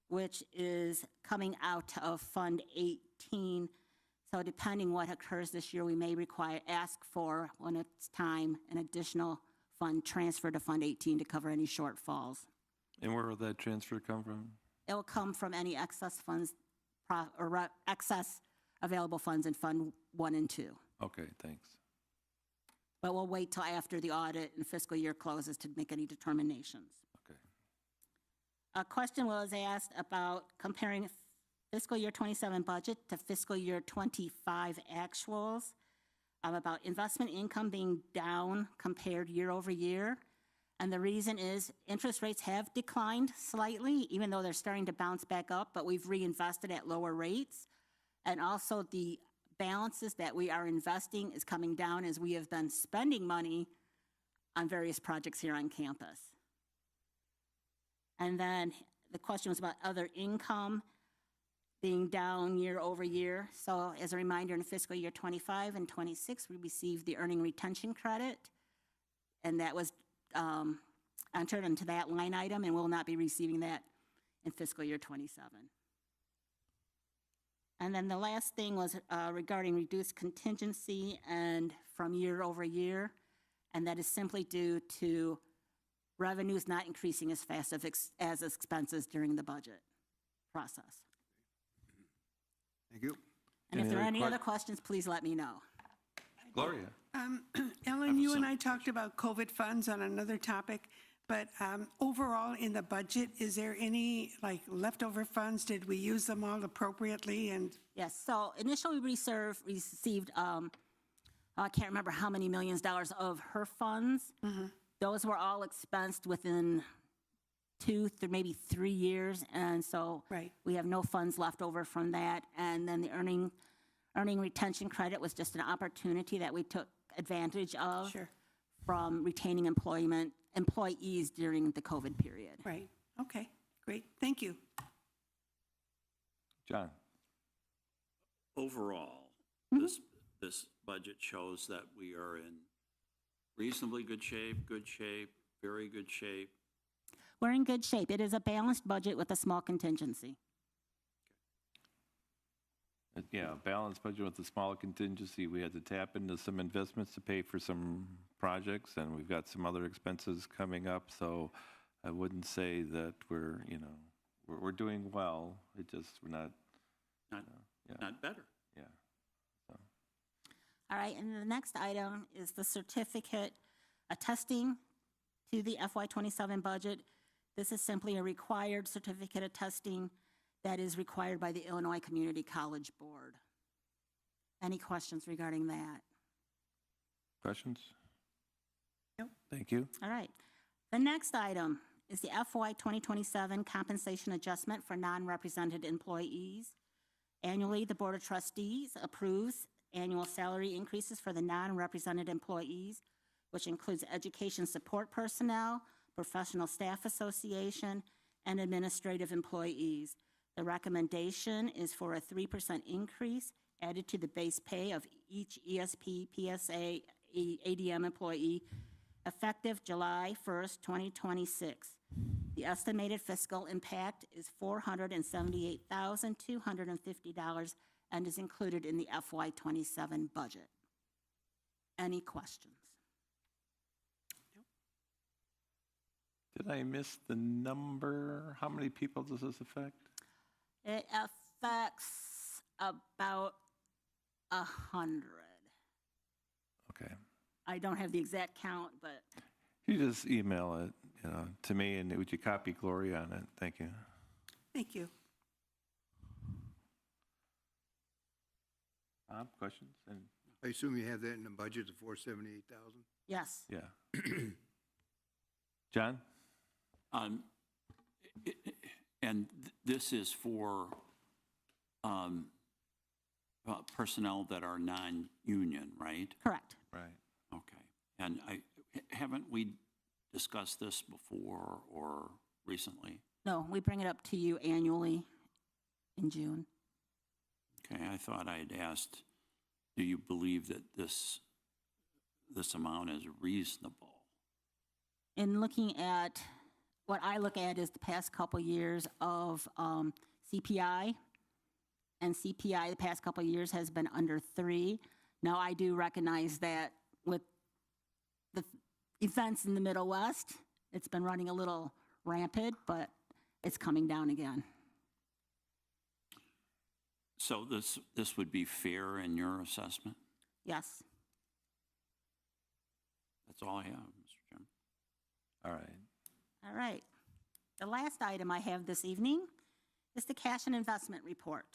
[SPEAKER 6] which is coming out of Fund 18. So depending what occurs this year, we may ask for, when it's time, an additional fund transfer to Fund 18 to cover any shortfalls.
[SPEAKER 1] And where will that transfer come from?
[SPEAKER 6] It will come from any excess funds or excess available funds in Fund 1 and 2.
[SPEAKER 1] Okay, thanks.
[SPEAKER 6] But we'll wait till after the audit and fiscal year closes to make any determinations.
[SPEAKER 1] Okay.
[SPEAKER 6] A question was asked about comparing fiscal year 27 budget to fiscal year 25 actuals, about investment income being down compared year over year. And the reason is interest rates have declined slightly, even though they're starting to bounce back up, but we've reinvested at lower rates. And also the balances that we are investing is coming down as we have been spending money on various projects here on campus. And then the question was about other income being down year over year. So as a reminder, in fiscal year 25 and 26, we received the earning retention credit, and that was entered into that line item, and we'll not be receiving that in fiscal year 27. And then the last thing was regarding reduced contingency and from year over year, and that is simply due to revenues not increasing as fast as expenses during the budget process.
[SPEAKER 8] Thank you.
[SPEAKER 6] And if
[SPEAKER 1] Any
[SPEAKER 6] there are
[SPEAKER 1] other
[SPEAKER 6] any other questions, please let me know.
[SPEAKER 1] Gloria?
[SPEAKER 5] Ellen, you and I talked about COVID funds on another topic, but overall in the budget, is there any like leftover funds? Did we use them all appropriately? And
[SPEAKER 6] Yes, so initially we received, I can't remember how many millions dollars of her funds. Those were all expensed within 2 to maybe 3 years, and so
[SPEAKER 5] Right.
[SPEAKER 6] we have no funds left over from that. And then the earning retention credit was just an opportunity that we took advantage of
[SPEAKER 5] Sure.
[SPEAKER 6] from retaining employees during the COVID period.
[SPEAKER 5] Right, okay, great, thank you.
[SPEAKER 1] John?
[SPEAKER 3] Overall, this budget shows that we are in reasonably good shape, very good shape.
[SPEAKER 6] We're in good shape. It is a balanced budget with a small contingency.
[SPEAKER 1] Yeah, balanced budget with a small contingency. We had to tap into some investments to pay for some projects, and we've got some other expenses coming up. So I wouldn't say that we're, we're doing well. It just, we're not,
[SPEAKER 3] Not better.
[SPEAKER 1] yeah. So,
[SPEAKER 6] All right, and the next item is the certificate attesting to the FY27 budget. This is simply a required certificate attesting that is required by the Illinois Community College Board. Any questions regarding that?
[SPEAKER 1] questions?
[SPEAKER 5] Nope.
[SPEAKER 1] Thank you.
[SPEAKER 6] All right. The next item is the FY 2027 compensation adjustment for non-represented employees. Annually, the Board of Trustees approves annual salary increases for the non-represented employees, which includes education support personnel, professional staff association, and administrative employees. The recommendation is for a 3% increase added to the base pay of each ESP, PSA, ADM employee effective July 1st, 2026. The estimated fiscal impact is $478,250 and is included in the FY27 budget. Any questions?
[SPEAKER 1] Did I miss the number? How many people does this affect?
[SPEAKER 6] It affects about 100.
[SPEAKER 1] Okay.
[SPEAKER 6] I don't have the exact count, but
[SPEAKER 1] You just email it, to me, and would you copy Gloria on it? Thank you.
[SPEAKER 5] Thank you.
[SPEAKER 1] Questions? And
[SPEAKER 8] I assume you have that in the budget, the 478,000?
[SPEAKER 6] yes.
[SPEAKER 1] yeah. John?
[SPEAKER 3] And this is for personnel that are non-union, right?
[SPEAKER 6] Correct.
[SPEAKER 1] Right.
[SPEAKER 3] Okay. And haven't we discussed this before or recently?
[SPEAKER 6] No, we bring it up to you annually in June.
[SPEAKER 3] Okay, I thought I'd asked, do you believe that this amount is reasonable?
[SPEAKER 6] In looking at, what I look at is the past couple years of CPI, and CPI the past couple years has been under 3. Now, I do recognize that with the events in the Middle West, it's been running a little rampant, but it's coming down again.
[SPEAKER 3] So this would be fair in your assessment?
[SPEAKER 6] Yes.
[SPEAKER 3] That's all I have, Mr. Chairman.
[SPEAKER 1] All right.
[SPEAKER 6] All right. The last item I have this evening is the cash and investment report.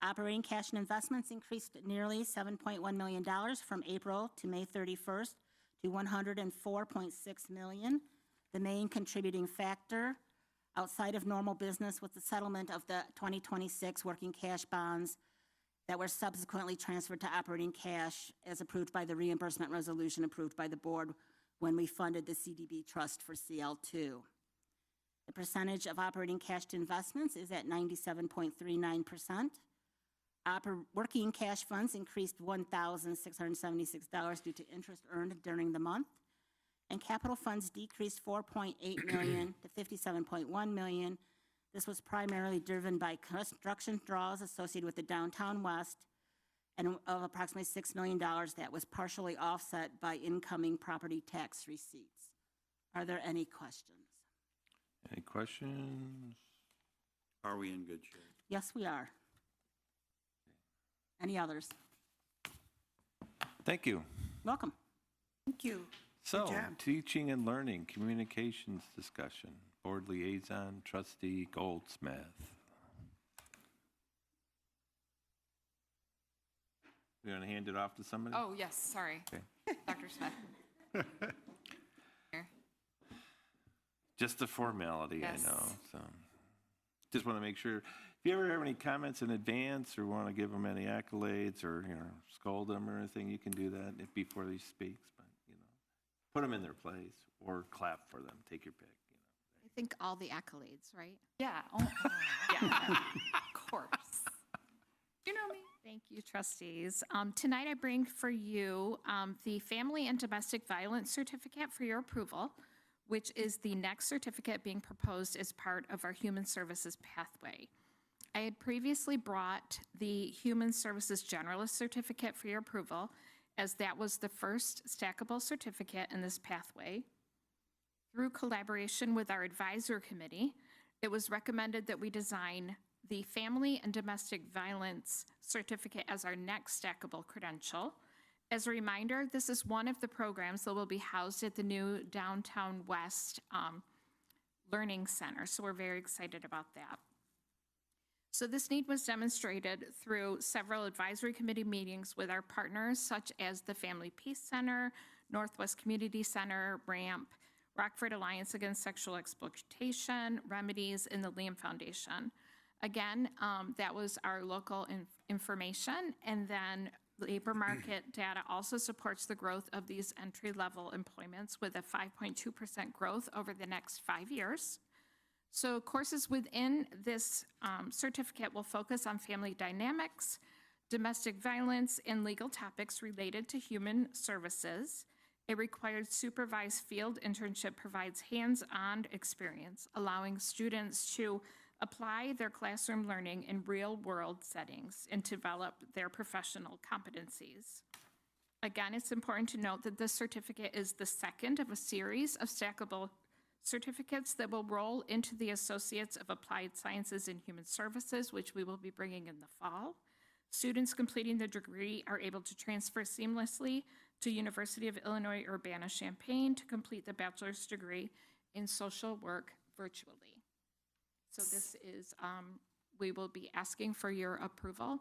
[SPEAKER 6] Operating cash and investments increased nearly $7.1 million from April to May 31st, to $104.6 million. The main contributing factor outside of normal business was the settlement of the 2026 working cash bonds that were subsequently transferred to operating cash as approved by the reimbursement resolution approved by the board when we funded the CDB trust for CL2. The percentage of operating cash to investments is at 97.39%. Working cash funds increased $1,676 due to interest earned during the month, and capital funds decreased $4.8 million to $57.1 million. This was primarily driven by construction draws associated with the Downtown West and of approximately $6 million that was partially offset by incoming property tax receipts. Are there any questions?
[SPEAKER 1] Any questions?
[SPEAKER 3] Are we in good shape?
[SPEAKER 6] Yes, we are. Any others?
[SPEAKER 1] Thank you.
[SPEAKER 6] Welcome.
[SPEAKER 5] Thank you.
[SPEAKER 1] So,
[SPEAKER 5] job.
[SPEAKER 1] teaching and learning, communications discussion, board liaison, trustee Goldsmith. You want to hand it off to somebody?
[SPEAKER 2] Oh, yes, sorry.
[SPEAKER 1] Okay.
[SPEAKER 2] Dr. Smith. Here.
[SPEAKER 1] Just a formality,
[SPEAKER 2] Yes.
[SPEAKER 1] I know. So, just want to make sure. If you ever have any comments in advance or want to give them any accolades or scold them or anything, you can do that before he speaks. But put them in their place or clap for them. Take your pick.
[SPEAKER 9] I think all the accolades, right?
[SPEAKER 2] Yeah. Oh, yeah. Of course. You know me.
[SPEAKER 9] Thank you, trustees. Tonight I bring for you the Family and Domestic Violence Certificate for your approval, which is the next certificate being proposed as part of our Human Services pathway. I had previously brought the Human Services Generalist Certificate for your approval, as that was the first stackable certificate in this pathway. Through collaboration with our advisory committee, it was recommended that we design the Family and Domestic Violence Certificate as our next stackable credential. As a reminder, this is one of the programs that will be housed at the new Downtown West Learning Center, so we're very excited about that. So this need was demonstrated through several advisory committee meetings with our partners, such as the Family Peace Center, Northwest Community Center, RAMP, Rockford Alliance Against Sexual Exploitation, Remedies, and the Liam Foundation. Again, that was our local information, and then labor market data also supports the growth of these entry-level employments with a 5.2% growth over the next 5 years. So courses within this certificate will focus on family dynamics, domestic violence, and legal topics related to human services. A required supervised field internship provides hands-on experience, allowing students to apply their classroom learning in real-world settings and develop their professional competencies. Again, it's important to note that this certificate is the second of a series of stackable certificates that will roll into the Associates of Applied Sciences and Human Services, which we will be bringing in the fall. Students completing the degree are able to transfer seamlessly to University of Illinois Urbana-Champaign to complete the bachelor's degree in social work virtually. So this is, we will be asking for your approval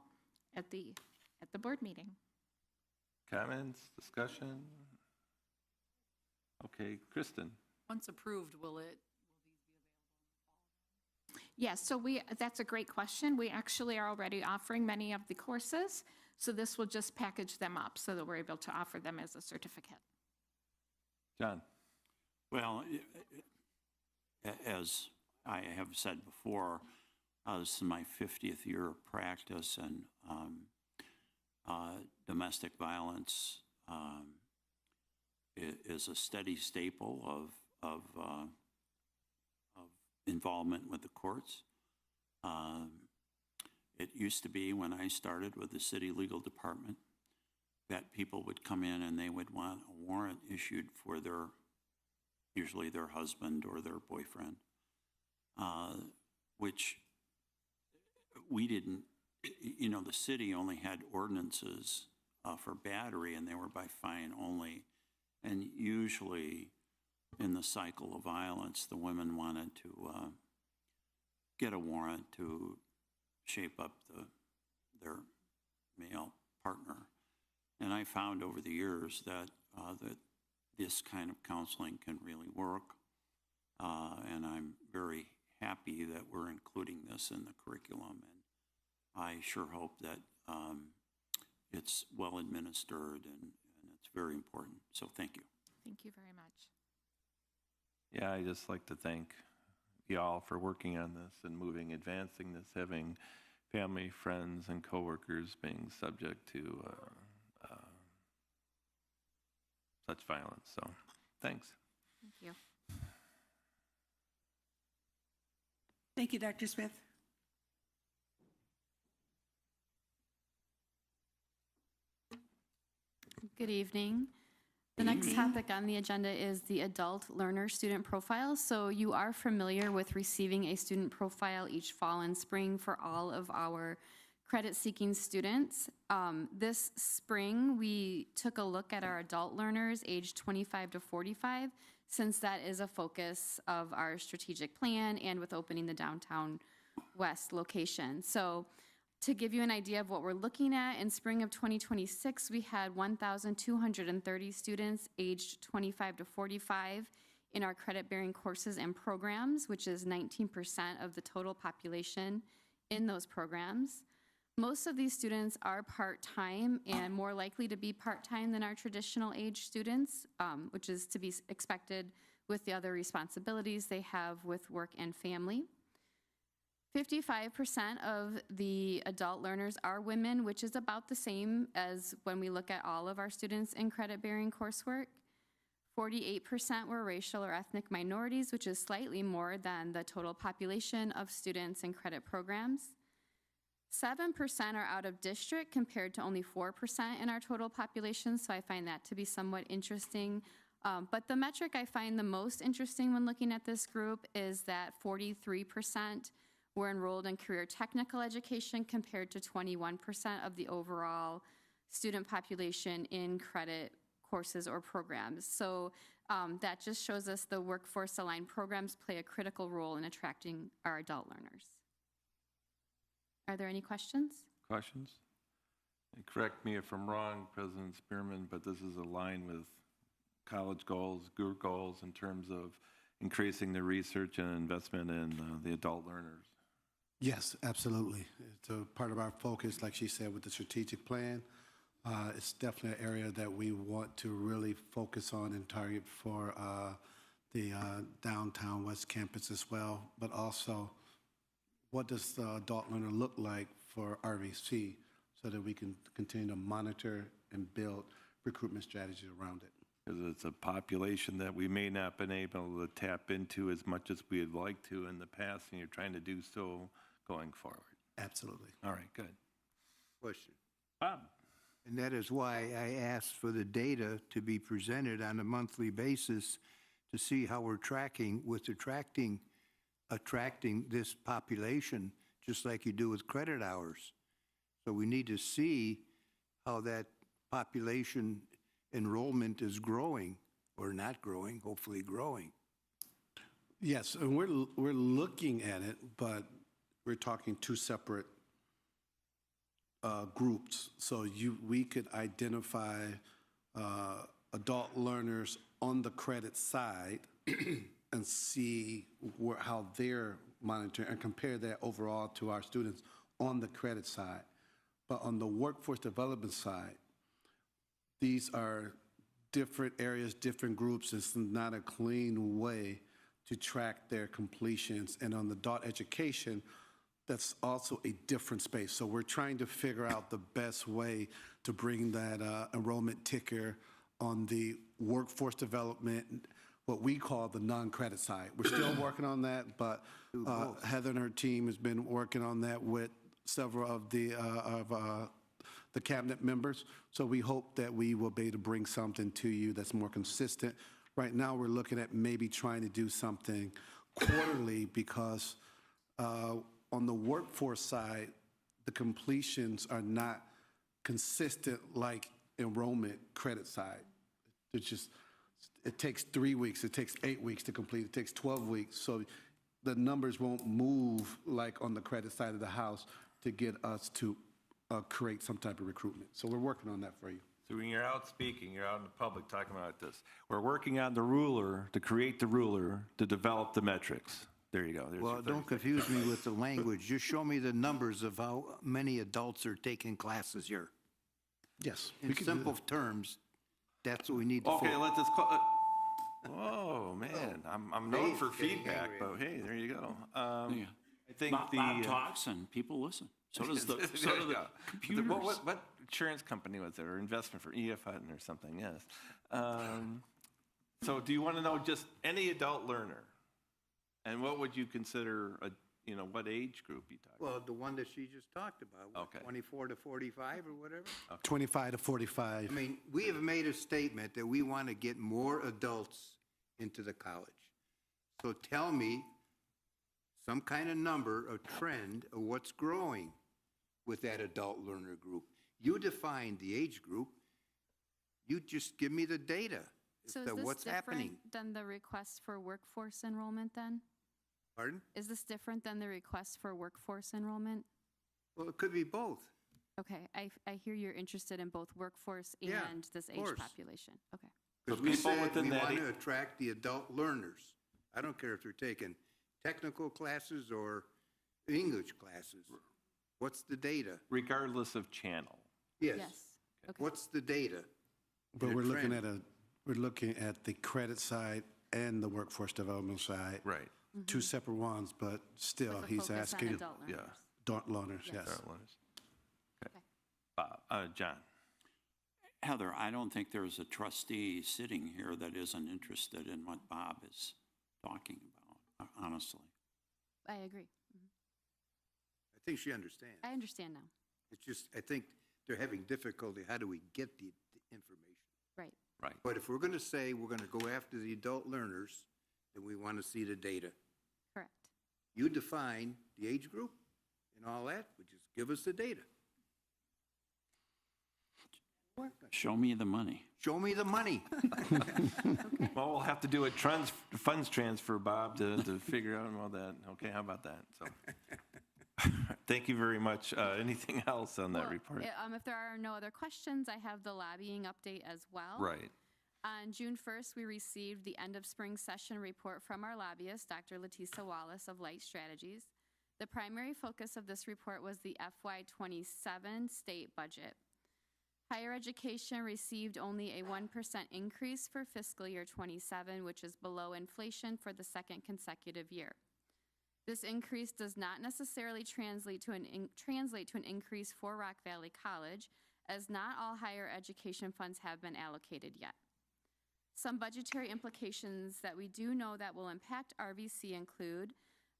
[SPEAKER 9] at the board meeting.
[SPEAKER 1] Comments, discussion? Okay, Kristen.
[SPEAKER 2] Once approved, will these be available?
[SPEAKER 9] Yes, so that's a great question. We actually are already offering many of the courses, so this will just package them up so that we're able to offer them as a certificate.
[SPEAKER 1] John.
[SPEAKER 3] Well, as I have said before, this is my 50th year of practice, and domestic violence is a steady staple of involvement with the courts. It used to be when I started with the city legal department that people would come in and they would want a warrant issued for usually their husband or their boyfriend, which we didn't, the city only had ordinances for battery, and they were by fine only. And usually in the cycle of violence, the women wanted to get a warrant to shape up their male partner. And I found over the years that this kind of counseling can really work. And I'm very happy that we're including this in the curriculum. And I sure hope that it's well administered and it's very important. So thank you.
[SPEAKER 9] Thank you very much.
[SPEAKER 1] Yeah, I just like to thank y'all for working on this and advancing this, having family, friends, and coworkers being subject to such violence. So, thanks.
[SPEAKER 9] Thank you.
[SPEAKER 5] Thank you, Dr. Smith.
[SPEAKER 10] Good evening. The next topic on the agenda is the adult learner student profile. So you are familiar with receiving a student profile each fall and spring for all of our credit-seeking students. This spring, we took a look at our adult learners aged 25 to 45, since that is a focus of our strategic plan and with opening the downtown west location. So to give you an idea of what we're looking at, in spring of 2026, we had 1,230 students aged 25 to 45 in our credit-bearing courses and programs, which is 19% of the total population in those programs. Most of these students are part-time and more likely to be part-time than our traditional age students, which is to be expected with the other responsibilities they have with work and family. 55% of the adult learners are women, which is about the same as when we look at all of our students in credit-bearing coursework. 48% were racial or ethnic minorities, which is slightly more than the total population of students in credit programs. 7% are out of district compared to only 4% in our total population, so I find that to be somewhat interesting. But the metric I find the most interesting when looking at this group is that 43% were enrolled in career technical education compared to 21% of the overall student population in credit courses or programs. So that just shows us the workforce-aligned programs play a critical role in attracting our adult learners. Are there any questions?
[SPEAKER 1] Questions? And correct me if I'm wrong, President Spearman, but this is aligned with college goals, group goals in terms of increasing the research and investment in the adult learners.
[SPEAKER 4] Yes, absolutely. It's a part of our focus, like she said, with the strategic plan. It's definitely an area that we want to really focus on and target for the downtown West Campus as well, but also what does the adult learner look like for RVC so that we can continue to monitor and build recruitment strategies around it.
[SPEAKER 1] Because it's a population that we may not have been able to tap into as much as we'd like to in the past, and you're trying to do so going forward.
[SPEAKER 4] Absolutely.
[SPEAKER 1] All right, good.
[SPEAKER 8] Question.
[SPEAKER 1] Bob?
[SPEAKER 8] And that is why I asked for the data to be presented on a monthly basis to see how we're tracking with attracting this population, just like you do with credit hours. So we need to see how that population enrollment is growing or not growing, hopefully growing.
[SPEAKER 4] Yes, and we're looking at it, but we're talking two separate groups. So we could identify adult learners on the credit side and see how they're monitoring and compare that overall to our students on the credit side. But on the workforce development side, these are different areas, different groups. It's not a clean way to track their completions. And on the adult education, that's also a different space. So we're trying to figure out the best way to bring that enrollment ticker on the workforce development, what we call the non-credit side. We're still working on that, but Heather and her team has been working on that with several of the cabinet members. So we hope that we will be able to bring something to you that's more consistent. Right now, we're looking at maybe trying to do something quarterly because on the workforce side, the completions are not consistent like enrollment credit side. It's just, it takes 3 weeks, it takes 8 weeks to complete, it takes 12 weeks. So the numbers won't move like on the credit side of the house to get us to create some type of recruitment. So we're working on that for you.
[SPEAKER 1] So when you're out speaking, you're out in the public talking about this. We're working on the ruler, to create the ruler, to develop the metrics. There you go. There's
[SPEAKER 8] Well,
[SPEAKER 1] your
[SPEAKER 8] don't
[SPEAKER 1] 30
[SPEAKER 8] confuse me with the language. Just show me the numbers of how many adults are taking classes here.
[SPEAKER 4] Yes. we
[SPEAKER 8] In
[SPEAKER 4] could do
[SPEAKER 8] simple terms, that's what we need to
[SPEAKER 1] Okay,
[SPEAKER 8] focus.
[SPEAKER 1] let this call. Whoa, man, I'm known for
[SPEAKER 8] Dave's getting
[SPEAKER 1] feedback,
[SPEAKER 8] angry.
[SPEAKER 1] but hey, there you go.
[SPEAKER 3] Yeah.
[SPEAKER 1] I think
[SPEAKER 3] Bob
[SPEAKER 1] the.
[SPEAKER 3] talks and people listen. So does the,
[SPEAKER 1] There
[SPEAKER 3] so
[SPEAKER 1] you
[SPEAKER 3] do the
[SPEAKER 1] go.
[SPEAKER 3] computers.
[SPEAKER 1] What insurance company was it, or investment for E.F. Hutton or something, yes. So do you want to know just any adult learner? And what would you consider, what age group you talking
[SPEAKER 8] Well, the one that she just talked about, what,
[SPEAKER 1] Okay.
[SPEAKER 8] 24 to 45 or whatever?
[SPEAKER 4] 25 to 45.
[SPEAKER 8] I mean, we have made a statement that we want to get more adults into the college. So tell me some kind of number, a trend of what's growing with that adult learner group. You define the age group. You just give me the data as
[SPEAKER 10] So is
[SPEAKER 8] to
[SPEAKER 10] this
[SPEAKER 8] what's happening.
[SPEAKER 10] different than the request for workforce enrollment then?
[SPEAKER 8] Pardon?
[SPEAKER 10] Is this different than the request for workforce enrollment?
[SPEAKER 8] Well, it could be both.
[SPEAKER 10] Okay, I hear you're interested in both workforce
[SPEAKER 8] Yeah,
[SPEAKER 10] and this
[SPEAKER 8] of
[SPEAKER 10] age
[SPEAKER 8] course.
[SPEAKER 10] population. Okay.
[SPEAKER 8] Because
[SPEAKER 1] So
[SPEAKER 8] we
[SPEAKER 1] people
[SPEAKER 8] said
[SPEAKER 1] within
[SPEAKER 8] we
[SPEAKER 1] that
[SPEAKER 8] want
[SPEAKER 1] age-
[SPEAKER 8] to attract the adult learners. I don't care if they're taking technical classes or English classes. What's the data?
[SPEAKER 1] regardless of channel?
[SPEAKER 8] Yes.
[SPEAKER 10] Yes. Okay.
[SPEAKER 8] What's the data?
[SPEAKER 4] But
[SPEAKER 8] The
[SPEAKER 4] we're looking
[SPEAKER 8] trend.
[SPEAKER 4] we're looking at the credit side and the workforce development side.
[SPEAKER 1] Right,
[SPEAKER 4] Two separate ones, but still,
[SPEAKER 10] With a
[SPEAKER 4] he's
[SPEAKER 10] focus on
[SPEAKER 4] asking
[SPEAKER 10] adult
[SPEAKER 1] yeah.
[SPEAKER 10] learners.
[SPEAKER 4] adult learners, yes.
[SPEAKER 1] Adult learners. Okay.
[SPEAKER 10] Okay.
[SPEAKER 1] John?
[SPEAKER 3] Heather, I don't think there's a trustee sitting here that isn't interested in what Bob is talking about, honestly.
[SPEAKER 10] I agree. Mhm.
[SPEAKER 8] I think she understands.
[SPEAKER 10] I understand now.
[SPEAKER 8] It's just, I think they're having difficulty. How do we get the information?
[SPEAKER 10] Right.
[SPEAKER 1] Right.
[SPEAKER 8] But if we're going to say we're going to go after the adult learners, then we want to see the data.
[SPEAKER 10] Correct.
[SPEAKER 8] You define the age group and all that, but just give us the data.
[SPEAKER 3] Show me the money.
[SPEAKER 8] Show me the money.
[SPEAKER 1] Well, we'll have to do a funds transfer, Bob, to figure out all that. Okay, how about that? So, thank you very much. Anything else on that
[SPEAKER 10] Well,
[SPEAKER 1] report?
[SPEAKER 10] If there are no other questions, I have the lobbying update as well.
[SPEAKER 1] Right.
[SPEAKER 10] On June 1st, we received the end of spring session report from our lobbyist, Dr. Letisa Wallace of Light Strategies. The primary focus of this report was the FY27 state budget. Higher education received only a 1% increase for fiscal year 27, which is below inflation for the second consecutive year. This increase does not necessarily translate to an increase for Rock Valley College, as not all higher education funds have been allocated yet. Some budgetary implications that we do know that will impact RVC include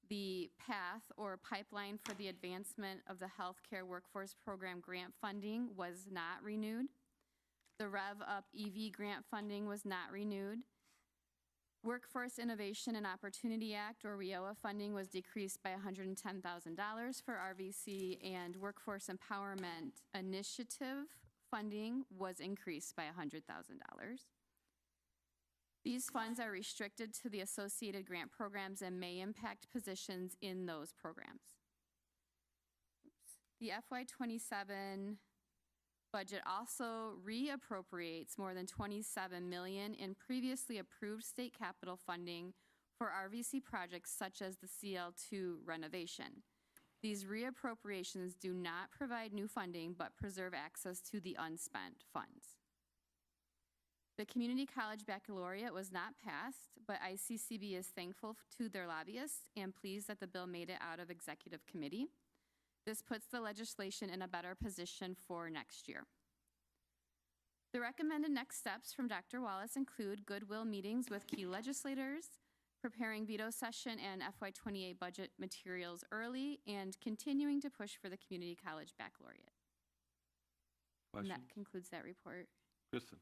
[SPEAKER 10] the path or pipeline for the advancement of the healthcare workforce program grant funding was not renewed. The Rev Up EV grant funding was not renewed. Workforce Innovation and Opportunity Act, or WIOA funding, was decreased by $110,000 for RVC, and Workforce Empowerment Initiative funding was increased by $100,000. These funds are restricted to the associated grant programs and may impact positions in those programs. The FY27 budget also reappropriates more than $27 million in previously approved state capital funding for RVC projects such as the CL2 renovation. These reappropriations do not provide new funding but preserve access to the unspent funds. The Community College Baccalaureate was not passed, but ICCB is thankful to their lobbyists and pleased that the bill made it out of executive committee. This puts the legislation in a better position for next year. The recommended next steps from Dr. Wallace include goodwill meetings with key legislators, preparing veto session and FY28 budget materials early, and continuing to push for the Community College Baccalaureate. And
[SPEAKER 1] Question?
[SPEAKER 10] that concludes that report.
[SPEAKER 1] Kristen?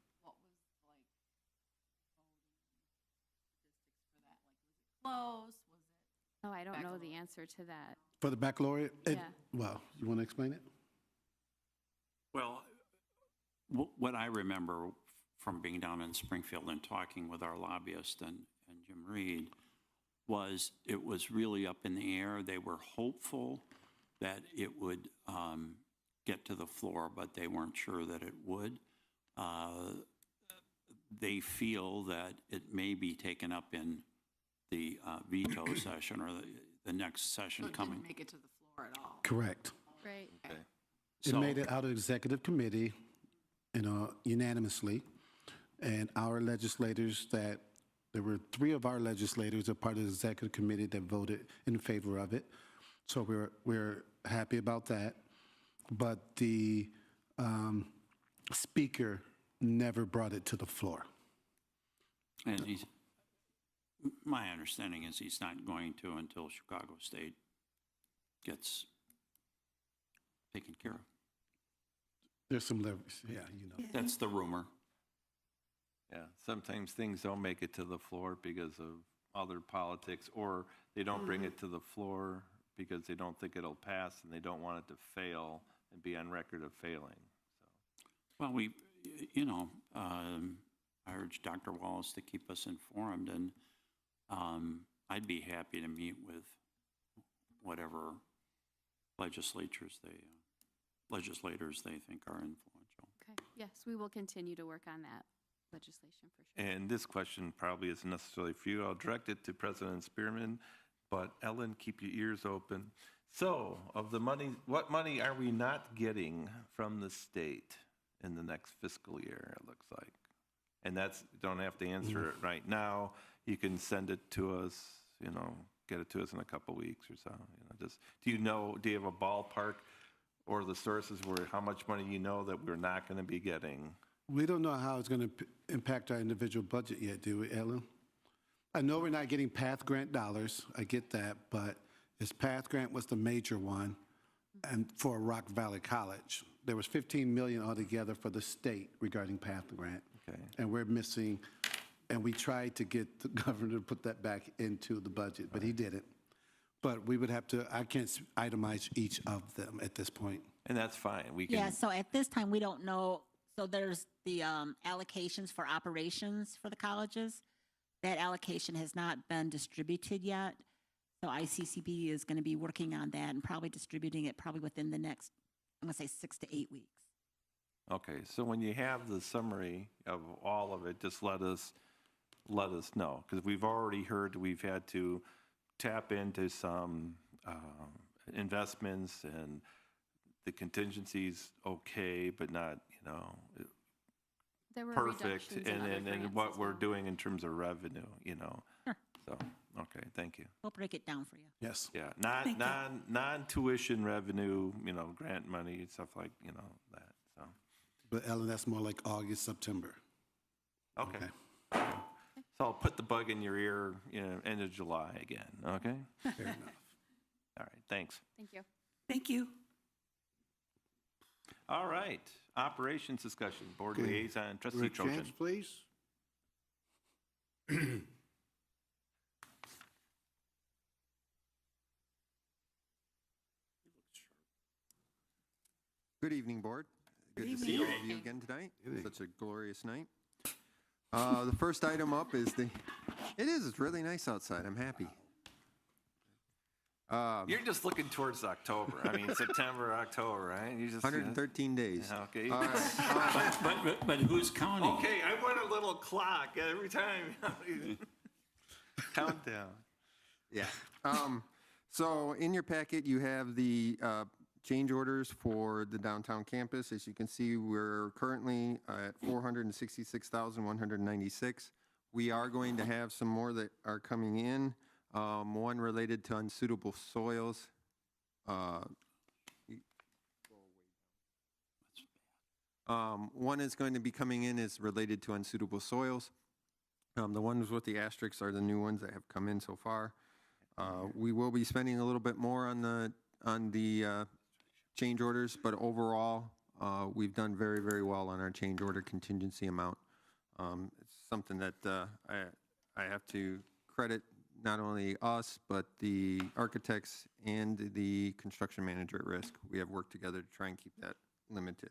[SPEAKER 2] Close, was it?
[SPEAKER 10] Oh, I don't know the answer to that.
[SPEAKER 4] For the baccalaureate?
[SPEAKER 10] Yeah.
[SPEAKER 4] Well, you want to explain it?
[SPEAKER 3] Well, what I remember from being down in Springfield and talking with our lobbyist and Jim Reed was it was really up in the air. They were hopeful that it would get to the floor, but they weren't sure that it would. they feel that it may be taken up in the veto session or the next session coming.
[SPEAKER 2] Didn't make it to the floor at all.
[SPEAKER 4] Correct.
[SPEAKER 10] Right.
[SPEAKER 4] It
[SPEAKER 3] So-
[SPEAKER 4] made it out of executive committee, unanimously. And our legislators there were 3 of our legislators are part of the executive committee that voted in favor of it. So we're happy about that. But the speaker never brought it to the floor.
[SPEAKER 3] And my understanding is he's not going to until Chicago State gets taken care of.
[SPEAKER 4] There's some leverage, yeah.
[SPEAKER 3] That's the rumor.
[SPEAKER 1] Yeah, sometimes things don't make it to the floor because of other politics, or they don't bring it to the floor because they don't think it'll pass and they don't want it to fail and be on record of failing.
[SPEAKER 3] Well, I urge Dr. Wallace to keep us informed, and I'd be happy to meet with whatever legislators they think are influential.
[SPEAKER 10] Okay, yes, we will continue to work on that legislation for sure.
[SPEAKER 1] And this question probably isn't necessarily for you. I'll direct it to President Spearman, but Ellen, keep your ears open. So, of the money, what money are we not getting from the state in the next fiscal year, it looks like? And don't have to answer it right now. You can send it to us, get it to us in a couple weeks or so. Do you have a ballpark or the sources where how much money that we're not going to be getting?
[SPEAKER 4] We don't know how it's going to impact our individual budget yet, do we, Ellen? I know we're not getting PATH grant dollars. I get that, but PATH grant was the major one, and for Rock Valley College. There was $15 million altogether for the state regarding PATH grant.
[SPEAKER 1] Okay.
[SPEAKER 4] And we're missing, and we tried to get the governor to put that back into the budget, but he didn't. But we would have to, I can't itemize each of them at this point.
[SPEAKER 1] And that's fine. We can.
[SPEAKER 6] Yeah, so at this time, we don't know. So there's the allocations for operations for the colleges. That allocation has not been distributed yet. So ICCB is going to be working on that and probably distributing it probably within the next, I'm going to say 6 to 8 weeks.
[SPEAKER 1] Okay, so when you have the summary of all of it, just let us know, because we've already heard we've had to tap into some investments, and the contingency's okay, but not,
[SPEAKER 10] There were
[SPEAKER 1] perfect,
[SPEAKER 10] reductions in other
[SPEAKER 1] and
[SPEAKER 10] grants
[SPEAKER 1] what
[SPEAKER 10] as
[SPEAKER 1] we're
[SPEAKER 10] well.
[SPEAKER 1] doing in terms of revenue,
[SPEAKER 6] Sure.
[SPEAKER 1] So, okay, thank you.
[SPEAKER 6] We'll break it down for you.
[SPEAKER 4] Yes.
[SPEAKER 1] Yeah,
[SPEAKER 5] Thank you.
[SPEAKER 1] non-tuition revenue, grant money, stuff like, that, so,
[SPEAKER 4] But Ellen, that's more like August, September.
[SPEAKER 1] okay. So I'll put the bug in your ear, end of July again, okay?
[SPEAKER 4] Fair enough.
[SPEAKER 1] All right, thanks.
[SPEAKER 10] Thank you.
[SPEAKER 5] Thank you.
[SPEAKER 1] All right, operations discussion, board
[SPEAKER 8] Okay.
[SPEAKER 1] liaison, trustee
[SPEAKER 8] Rick
[SPEAKER 1] Trojan.
[SPEAKER 8] Chance, please.
[SPEAKER 7] Good evening, Board. Good to see all of you again tonight. Such a glorious night. The first item up is it's really nice outside. I'm happy.
[SPEAKER 1] You're just looking towards October. I mean, September, October, right? You just
[SPEAKER 7] 113 days.
[SPEAKER 1] Okay.
[SPEAKER 7] All right.
[SPEAKER 3] But who's counting?
[SPEAKER 1] Okay, I want a little clock every time. Countdown.
[SPEAKER 7] Yeah. So in your packet, you have the change orders for the downtown campus. As you can see, we're currently at $466,196. We are going to have some more that are coming in. One related to unsuitable soils. One is going to be coming in is related to unsuitable soils. The ones with the asterisks are the new ones that have come in so far. We will be spending a little bit more on the change orders, but overall, we've done very, very well on our change order contingency amount. It's something that I have to credit not only us, but the architects and the construction manager at risk. We have worked together to try and keep that limited.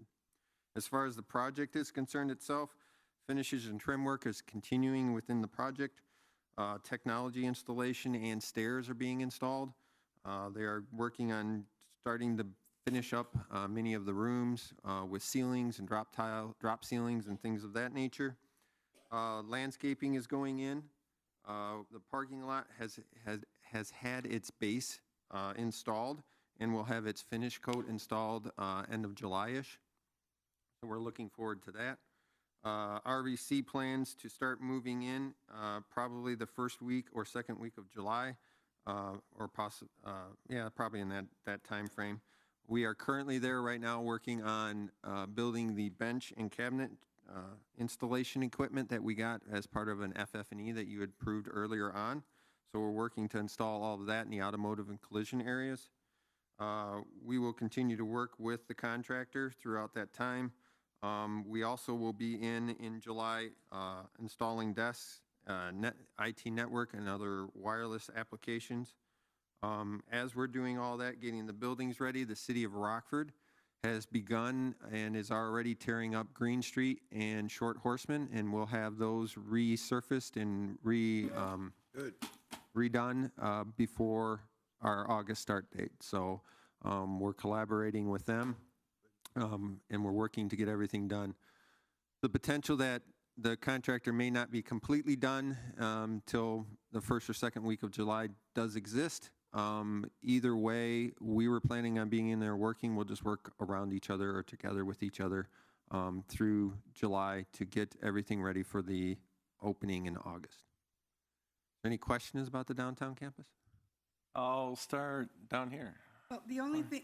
[SPEAKER 7] As far as the project is concerned itself, finishes and trim work is continuing within the project. Technology installation and stairs are being installed. They are working on starting the finish up many of the rooms with ceilings and drop ceilings and things of that nature. Landscaping is going in. The parking lot has had its base installed and will have its finish coat installed end of July-ish. So we're looking forward to that. RVC plans to start moving in probably the first week or second week of July, or probably in that time frame. We are currently there right now working on building the bench and cabinet installation equipment that we got as part of an FF&E that you had approved earlier on. So we're working to install all of that in the automotive and collision areas. We will continue to work with the contractor throughout that time. We also will be in July installing desks, IT network, and other wireless applications. As we're doing all that, getting the buildings ready, the city of Rockford has begun and is already tearing up Green Street and Short Horseman, and we'll have those resurfaced and redone before our August start date. So we're collaborating with them, and we're working to get everything done. The potential that the contractor may not be completely done till the first or second week of July does exist. Either way, we were planning on being in there working. We'll just work around each other or together with each other through July to get everything ready for the opening in August. Any questions about the downtown campus?
[SPEAKER 1] I'll start down here.
[SPEAKER 5] Well, the only thing,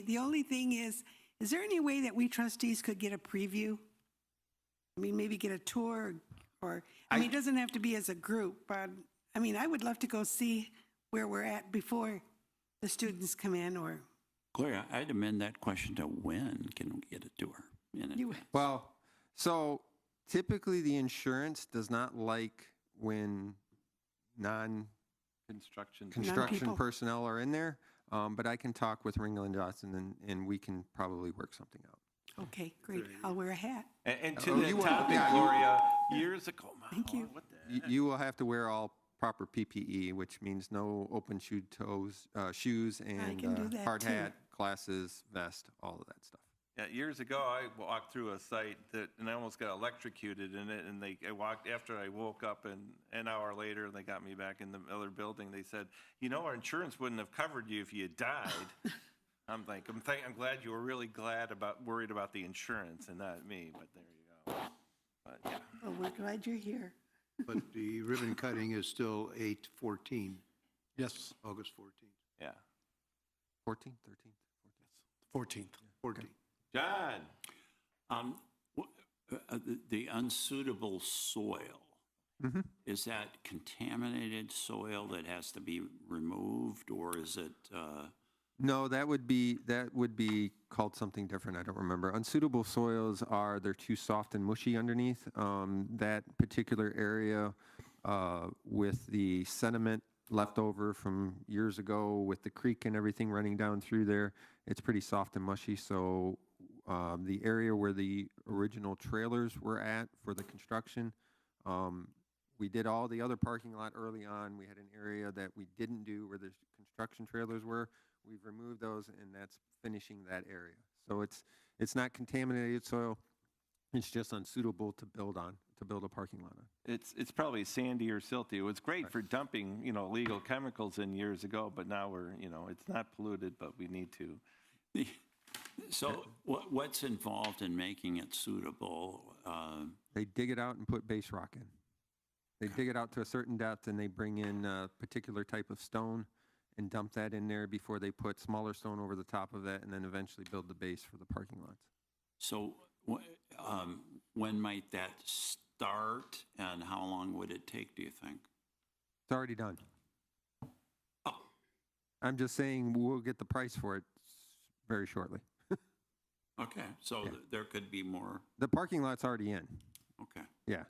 [SPEAKER 5] the only thing is there any way that we trustees could get a preview? I mean, maybe get a tour or, it doesn't have to be as a group, but I mean, I would love to go see where we're at before the students come in or.
[SPEAKER 3] Gloria, I'd amend that question to when can we get a tour?
[SPEAKER 7] Well, so typically the insurance does not like when non-construction personnel are in there, but I can talk with Ringel and Johnson and we can probably work something out.
[SPEAKER 5] Okay, great. I'll wear a hat.
[SPEAKER 1] And to that topic, Gloria, years ago.
[SPEAKER 5] Thank you.
[SPEAKER 1] What the
[SPEAKER 7] You will have to wear all proper PPE, which means no open-shoed shoes and hard hat, glasses, vest, all of that stuff.
[SPEAKER 1] Yeah, years ago, I walked through a site and I almost got electrocuted in it. And I walked after I woke up, and an hour later, they got me back in the other building. They said, our insurance wouldn't have covered you if you died. I'm like, I'm glad you were really worried about the insurance and not me. But there you go. But yeah.
[SPEAKER 5] Well, we're glad you're here.
[SPEAKER 8] But the ribbon cutting is still 8/14,
[SPEAKER 4] Yes,
[SPEAKER 8] August 14th.
[SPEAKER 1] Yeah.
[SPEAKER 7] 14th, 13th,
[SPEAKER 4] 14th.
[SPEAKER 1] John.
[SPEAKER 3] The unsuitable soil, is that contaminated soil that has to be removed, or is it?
[SPEAKER 7] No, that would be called something different. I don't remember. Unsuitable soils they're too soft and mushy underneath. That particular area with the sediment left over from years ago with the creek and everything running down through there, it's pretty soft and mushy. So the area where the original trailers were at for the construction, we did all the other parking lot early on. We had an area that we didn't do where the construction trailers were. We've removed those, and that's finishing that area. So it's not contaminated soil. It's just unsuitable to build a parking lot on.
[SPEAKER 1] It's probably sandy or silty. It was great for dumping, illegal chemicals in years ago, but now it's not polluted, but we need to.
[SPEAKER 3] So what's involved in making it suitable?
[SPEAKER 7] They dig it out and put base rock in. They dig it out to a certain depth, and they bring in a particular type of stone and dump that in there before they put smaller stone over the top of that, and then eventually build the base for the parking lots.
[SPEAKER 3] So when might that start, and how long would it take, do you think?
[SPEAKER 7] It's already done.
[SPEAKER 3] Oh.
[SPEAKER 7] I'm just saying we'll get the price for it very shortly.
[SPEAKER 3] Okay, so there could be more.
[SPEAKER 7] The parking lot's already in.
[SPEAKER 3] Okay.
[SPEAKER 7] Yeah,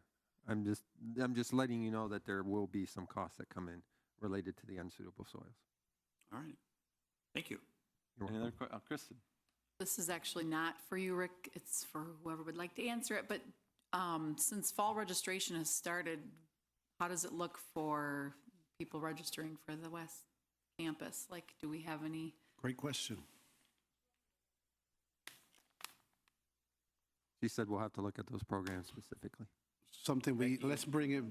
[SPEAKER 7] I'm just letting you know that there will be some costs that come in related to the unsuitable soils.
[SPEAKER 3] All right. Thank you.
[SPEAKER 1] Any other Kristen?
[SPEAKER 2] This is actually not for you, Rick. It's for whoever would like to answer it. But since fall registration has started, how does it look for people registering for the West Campus? Like, do we have any?
[SPEAKER 4] Great question.
[SPEAKER 7] She said we'll have to look at those programs specifically.
[SPEAKER 4] Something let's bring it,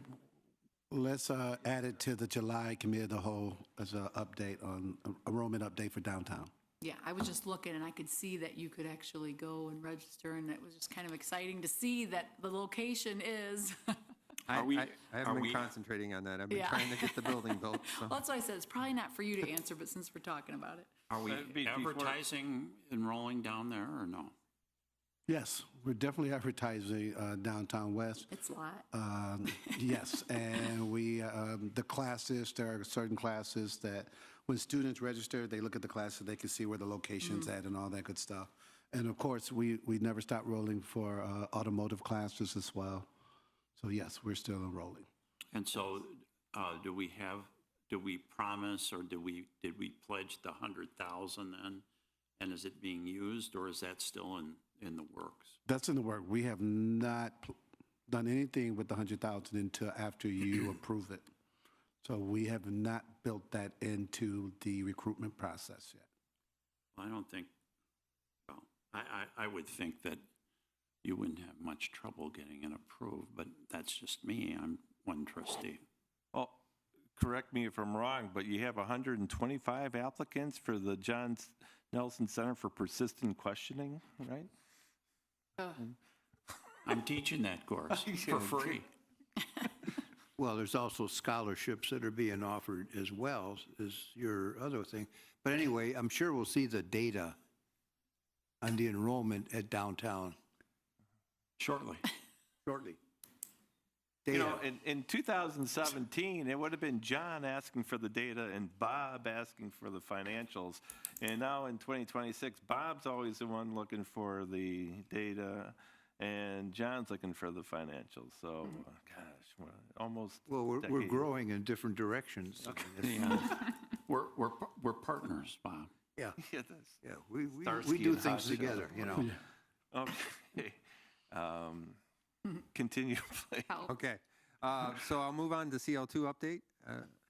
[SPEAKER 4] let's add it to the July committee of the whole as an update on, enrollment update for downtown.
[SPEAKER 2] Yeah, I was just looking and I could see that you could actually go and register, and it was just kind of exciting to see that the location is.
[SPEAKER 7] I haven't
[SPEAKER 3] are
[SPEAKER 7] been
[SPEAKER 3] we-
[SPEAKER 7] concentrating on that. I've been
[SPEAKER 2] Yeah.
[SPEAKER 7] trying to get the building built. So.
[SPEAKER 2] Well, that's why I said it's probably not for you to answer, but since we're talking about it.
[SPEAKER 3] Are we
[SPEAKER 1] That'd be before-
[SPEAKER 3] advertising enrolling down there or no?
[SPEAKER 4] Yes, we're definitely advertising downtown west.
[SPEAKER 2] It's a lot.
[SPEAKER 4] Yes, and the classes, there are certain classes that when students register, they look at the classes, they can see where the location's at and all that good stuff. And of course, we never stop rolling for automotive classes as well. So yes, we're still enrolling.
[SPEAKER 3] And so do we promise or did we pledge the 100,000 then? And is it being used or is that still in the works?
[SPEAKER 4] That's in the work. We have not done anything with the 100,000 until after you approve it. So we have not built that into the recruitment process yet.
[SPEAKER 3] I don't think, well, I would think that you wouldn't have much trouble getting it approved, but that's just me. I'm one trustee.
[SPEAKER 1] Well, correct me if I'm wrong, but you have 125 applicants for the John Nelson Center for Persistent Questioning, right?
[SPEAKER 3] I'm teaching that course for free.
[SPEAKER 8] Well, there's also scholarships that are being offered as well as your other thing. But anyway, I'm sure we'll see the data on the enrollment at downtown
[SPEAKER 3] Shortly.
[SPEAKER 8] shortly.
[SPEAKER 1] You
[SPEAKER 8] Data.
[SPEAKER 1] know, in 2017, it would have been John asking for the data and Bob asking for the financials. And now in 2026, Bob's always the one looking for the data, and John's looking for the financials. So, gosh, we're almost.
[SPEAKER 8] Well, we're
[SPEAKER 1] decade.
[SPEAKER 8] growing in different directions. I mean, it's-
[SPEAKER 3] We're partners, Bob.
[SPEAKER 8] Yeah,
[SPEAKER 1] Yeah, that's,
[SPEAKER 8] yeah, we
[SPEAKER 1] Starsky
[SPEAKER 8] do
[SPEAKER 1] and
[SPEAKER 8] things
[SPEAKER 1] Hutch.
[SPEAKER 8] together, you know.
[SPEAKER 1] okay. Continue, please.
[SPEAKER 7] Okay, so I'll move on to CL2 update.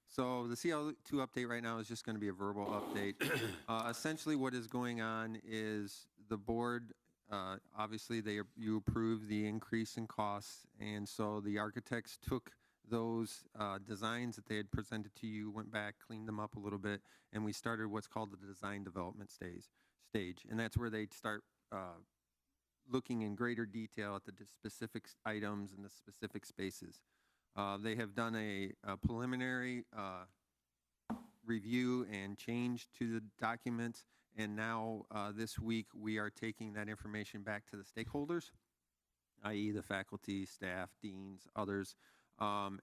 [SPEAKER 7] So the CL2 update right now is just going to be a verbal update. Essentially, what is going on is the board, obviously, you approved the increase in costs, and so the architects took those designs that they had presented to you, went back, cleaned them up a little bit, and we started what's called the design development stage, and that's where they start looking in greater detail at the specific items and the specific spaces. They have done a preliminary review and change to the documents, and now this week we are taking that information back to the stakeholders, i.e. the faculty, staff, deans, others,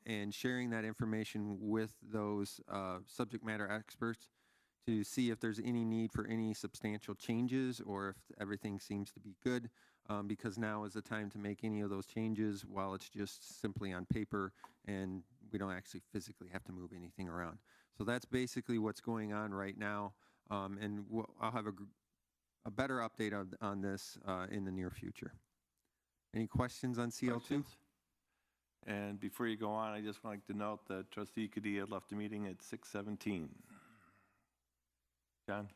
[SPEAKER 7] and sharing that information with those subject matter experts to see if there's any need for any substantial changes or if everything seems to be good, because now is the time to make any of those changes while it's just simply on paper and we don't actually physically have to move anything around. So that's basically what's going on right now, and I'll have a better update on this in the near future. Any questions on CL2?
[SPEAKER 1] Questions? And before you go on, I just wanted to note that Trustee Cadilla left the meeting at 6:17. John?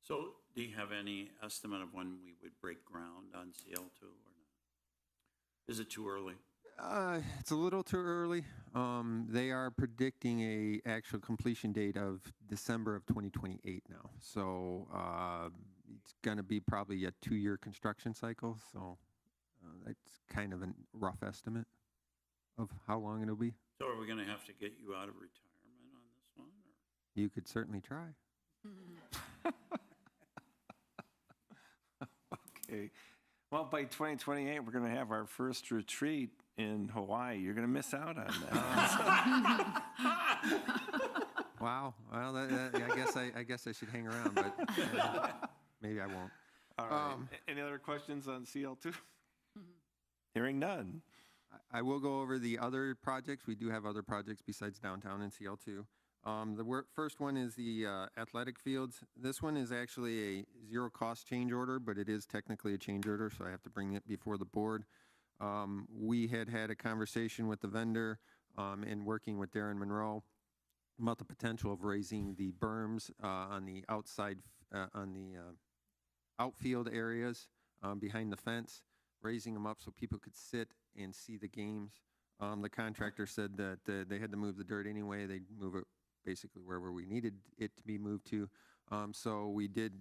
[SPEAKER 3] So do you have any estimate of when we would break ground on CL2 or not? Is it too early?
[SPEAKER 7] It's a little too early. They are predicting a actual completion date of December of 2028 now. So it's going to be probably a 2-year construction cycle. So that's kind of a rough estimate of how long it'll be.
[SPEAKER 3] So are we going to have to get you out of retirement on this one? Or?
[SPEAKER 7] You could certainly try.
[SPEAKER 1] Okay. Well, by 2028, we're going to have our first retreat in Hawaii. You're going to miss out on that.
[SPEAKER 7] Wow. Well, I guess I should hang around, but maybe I won't.
[SPEAKER 1] All right. Any other questions on CL2? Hearing none.
[SPEAKER 7] I will go over the other projects. We do have other projects besides downtown and CL2. The first one is the athletic fields. This one is actually a zero-cost change order, but it is technically a change order, so I have to bring it before the board. We had a conversation with the vendor and working with Darren Monroe about the potential of raising the berms on the outside, on the outfield areas behind the fence. raising them up so people could sit and see the games. The contractor said that they had to move the dirt anyway. They'd move it basically wherever we needed it to be moved to. So we did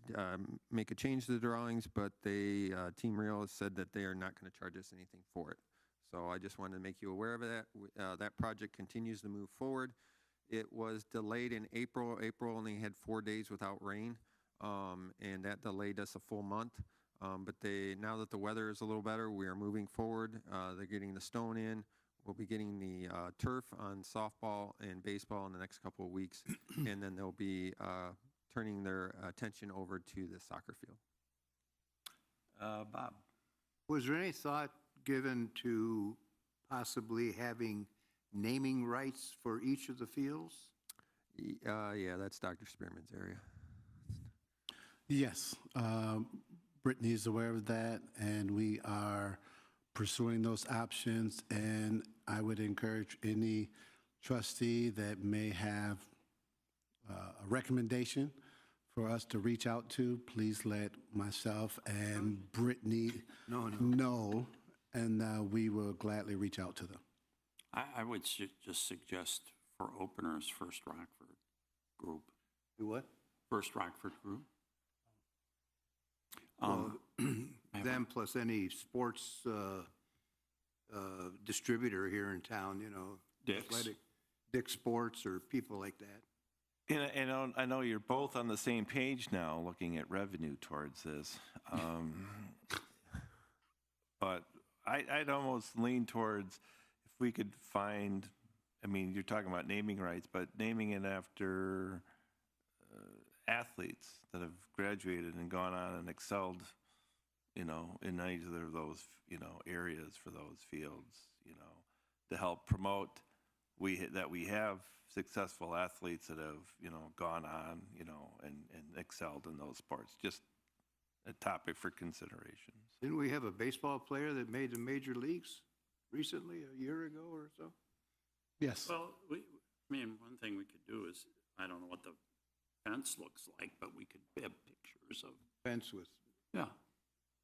[SPEAKER 7] make a change to the drawings, but Team Real has said that they are not going to charge us anything for it. So I just wanted to make you aware of that. That project continues to move forward. It was delayed in April. April only had 4 days without rain, and that delayed us a full month. But now that the weather is a little better, we are moving forward. They're getting the stone in. We'll be getting the turf on softball and baseball in the next couple of weeks, and then they'll be turning their attention over to the soccer field.
[SPEAKER 1] Bob?
[SPEAKER 8] Was there any thought given to possibly having naming rights for each of the fields?
[SPEAKER 7] Yeah, that's Dr. Spearman's area.
[SPEAKER 4] Yes, Brittany is aware of that, and we are pursuing those options, and I would encourage any trustee that may have a recommendation for us to reach out to, please let myself and Brittany know, and we will gladly reach out to them.
[SPEAKER 3] I would just suggest for openers, First Rockford Group.
[SPEAKER 8] Do what?
[SPEAKER 3] First Rockford Group.
[SPEAKER 8] Them plus any sports distributor here in town,
[SPEAKER 3] Dick's.
[SPEAKER 8] Dick's Sports or people like that.
[SPEAKER 1] And I know you're both on the same page now, looking at revenue towards this. But I'd almost lean towards if we could find, I mean, you're talking about naming rights, but naming it after athletes that have graduated and gone on and excelled, in either of those, areas for those fields, to help promote that we have successful athletes that have, gone on, and excelled in those sports. Just a topic for consideration.
[SPEAKER 8] Didn't we have a baseball player that made the major leagues recently, a year ago or so?
[SPEAKER 4] Yes.
[SPEAKER 3] Well, one thing we could do is, I don't know what the fence looks like, but we could have pictures of.
[SPEAKER 8] Fence with,
[SPEAKER 3] Yeah.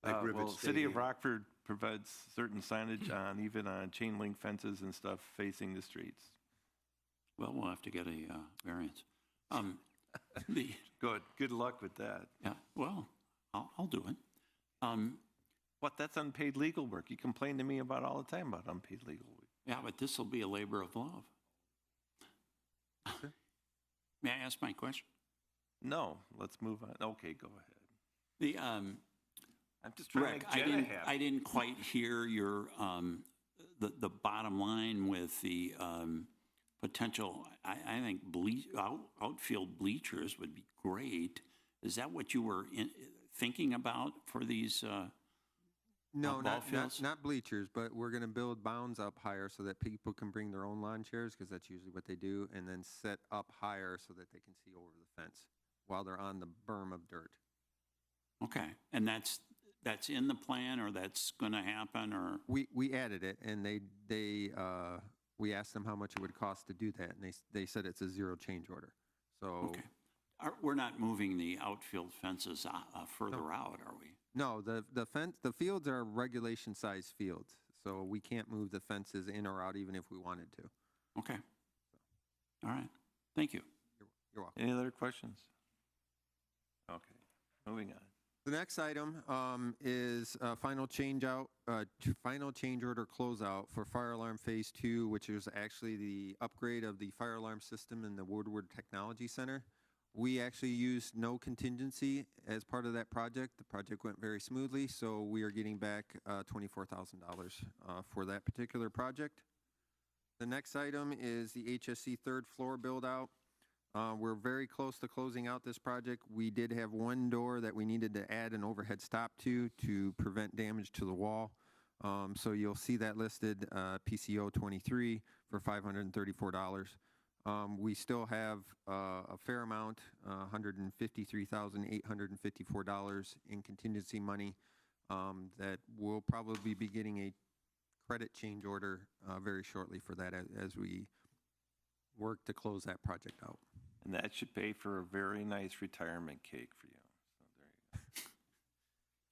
[SPEAKER 8] like Rivet
[SPEAKER 1] City
[SPEAKER 8] Stadium.
[SPEAKER 1] of Rockford provides certain signage even on chain link fences and stuff facing the streets.
[SPEAKER 3] Well, we'll have to get a variance.
[SPEAKER 1] Good luck with that.
[SPEAKER 3] Yeah, well, I'll do it.
[SPEAKER 1] What, that's unpaid legal work. You complain to me about all the time about unpaid legal work.
[SPEAKER 3] Yeah, but this will be a labor of love. May I ask my question?
[SPEAKER 1] No, let's move on. Okay, go ahead.
[SPEAKER 3] I'm
[SPEAKER 1] just trying
[SPEAKER 3] Rick,
[SPEAKER 1] to make Jenna happy.
[SPEAKER 3] I didn't quite hear your the bottom line with the potential. I think outfield bleachers would be great. Is that what you were thinking about for these?
[SPEAKER 7] No,
[SPEAKER 3] ball fields?
[SPEAKER 7] not bleachers, but we're going to build bounds up higher so that people can bring their own lawn chairs, because that's usually what they do, and then set up higher so that they can see over the fence while they're on the berm of dirt.
[SPEAKER 3] Okay, and that's in the plan, or that's going to happen, or?
[SPEAKER 7] We added it, and we asked them how much it would cost to do that, and they said it's a zero change order. So
[SPEAKER 3] Okay. We're not moving the outfield fences further out, are we?
[SPEAKER 7] no, the fields are regulation size fields, so we can't move the fences in or out even if we wanted to.
[SPEAKER 3] Okay. All right. Thank you.
[SPEAKER 7] You're welcome.
[SPEAKER 1] Any other questions? Okay, moving on.
[SPEAKER 7] The next item is final change order closeout for fire alarm phase 2, which is actually the upgrade of the fire alarm system in the Woodward Technology Center. We actually used no contingency as part of that project. The project went very smoothly, so we are getting back $24,000 for that particular project. The next item is the HSC third floor build out. We're very close to closing out this project. We did have one door that we needed to add an overhead stop to prevent damage to the wall. So you'll see that listed PCO 23 for $534. We still have a fair amount, $153,854 in contingency money that we'll probably be getting a credit change order very shortly for that as we work to close that project out.
[SPEAKER 1] And that should pay for a very nice retirement cake for you.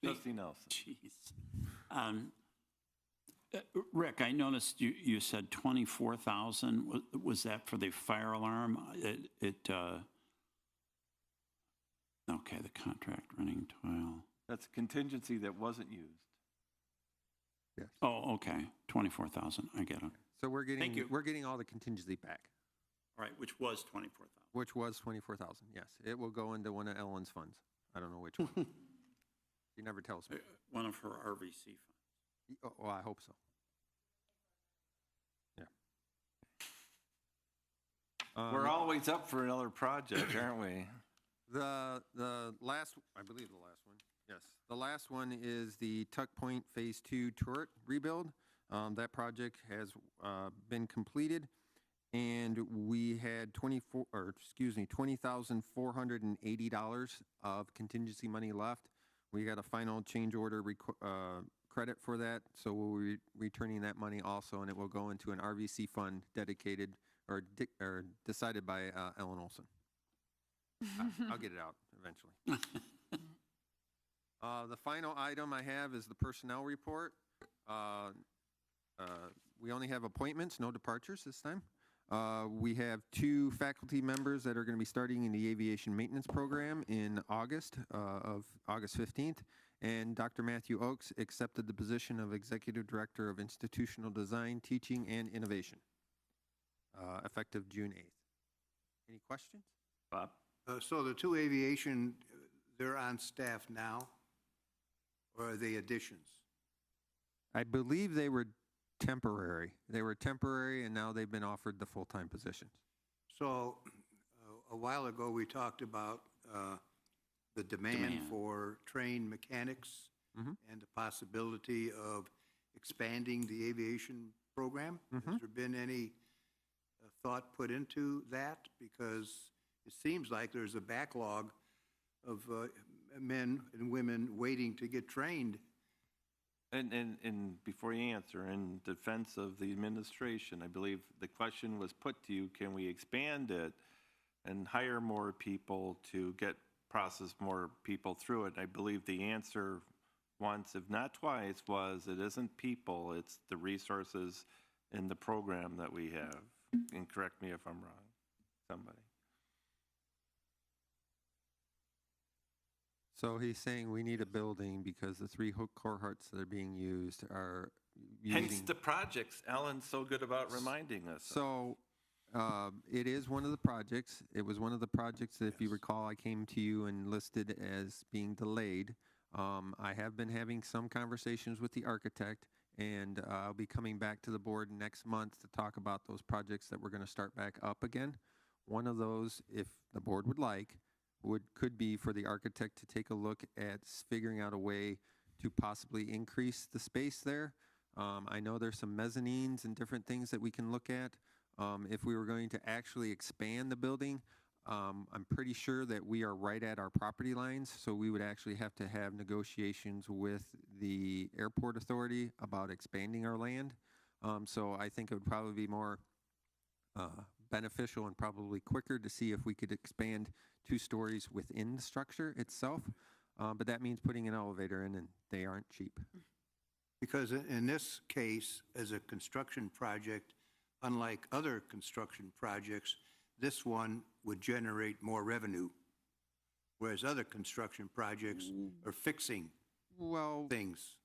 [SPEAKER 1] So there you Trustee Nelson.
[SPEAKER 3] Jeez. Rick, I noticed you said 24,000. Was that for the fire alarm? Okay, the contract running 12.
[SPEAKER 1] That's a contingency that wasn't used.
[SPEAKER 7] Yes.
[SPEAKER 3] Oh, okay, 24,000. I get it.
[SPEAKER 7] So we're getting,
[SPEAKER 3] you.
[SPEAKER 7] we're getting all the contingency back,
[SPEAKER 3] All right, which was 24,000.
[SPEAKER 7] which was 24,000, yes. It will go into one of Ellen's funds. I don't know which one. She never tells me.
[SPEAKER 3] One of her RVC funds.
[SPEAKER 7] Oh, well, I hope so. Yeah.
[SPEAKER 1] We're always up for another project, aren't we?
[SPEAKER 7] The last, I believe the last one, yes. The last one is the Tuck Point Phase 2 turret rebuild. That project has been completed, and we had $20,480 of contingency money left. We got a final change order credit for that, so we'll be returning that money also, and it will go into an RVC fund dedicated or decided by Ellen Olson. I'll get it out eventually. The final item I have is the personnel report. We only have appointments, no departures this time. We have 2 faculty members that are going to be starting in the aviation maintenance program in August 15th. And Dr. Matthew Oakes accepted the position of Executive Director of Institutional Design, Teaching, and Innovation, effective June 8th. Any questions?
[SPEAKER 1] Bob?
[SPEAKER 8] So the 2 aviation, they're on staff now, or are they additions?
[SPEAKER 7] I believe they were temporary. They were temporary, and now they've been offered the full-time positions.
[SPEAKER 8] So a while ago, we talked about the demand for trained mechanics and the possibility of expanding the aviation program. Has there been any thought put into that? Because it seems like there's a backlog of men and women waiting to get trained.
[SPEAKER 1] And before you answer, in defense of the administration, I believe the question was put to you, can we expand it and hire more people to process more people through it? I believe the answer once, if not twice, was it isn't people, it's the resources in the program that we have. And correct me if I'm wrong, somebody.
[SPEAKER 7] So he's saying we need a building because the 3 core hearts that are being used are using...
[SPEAKER 1] Hence the projects Ellen's so good about reminding us of.
[SPEAKER 7] So it is one of the projects. It was one of the projects that, if you recall, I came to you and listed as being delayed. I have been having some conversations with the architect, and I'll be coming back to the board next month to talk about those projects that we're going to start back up again. One of those, if the board would like, could be for the architect to take a look at figuring out a way to possibly increase the space there. I know there's some mezzanines and different things that we can look at. If we were going to actually expand the building, I'm pretty sure that we are right at our property lines, so we would actually have to have negotiations with the airport authority about expanding our land. So I think it would probably be more beneficial and probably quicker to see if we could expand 2 stories within the structure itself. But that means putting an elevator in, and they aren't cheap.
[SPEAKER 8] Because in this case, as a construction project, unlike other construction projects, this one would generate more revenue, whereas other construction projects are fixing things.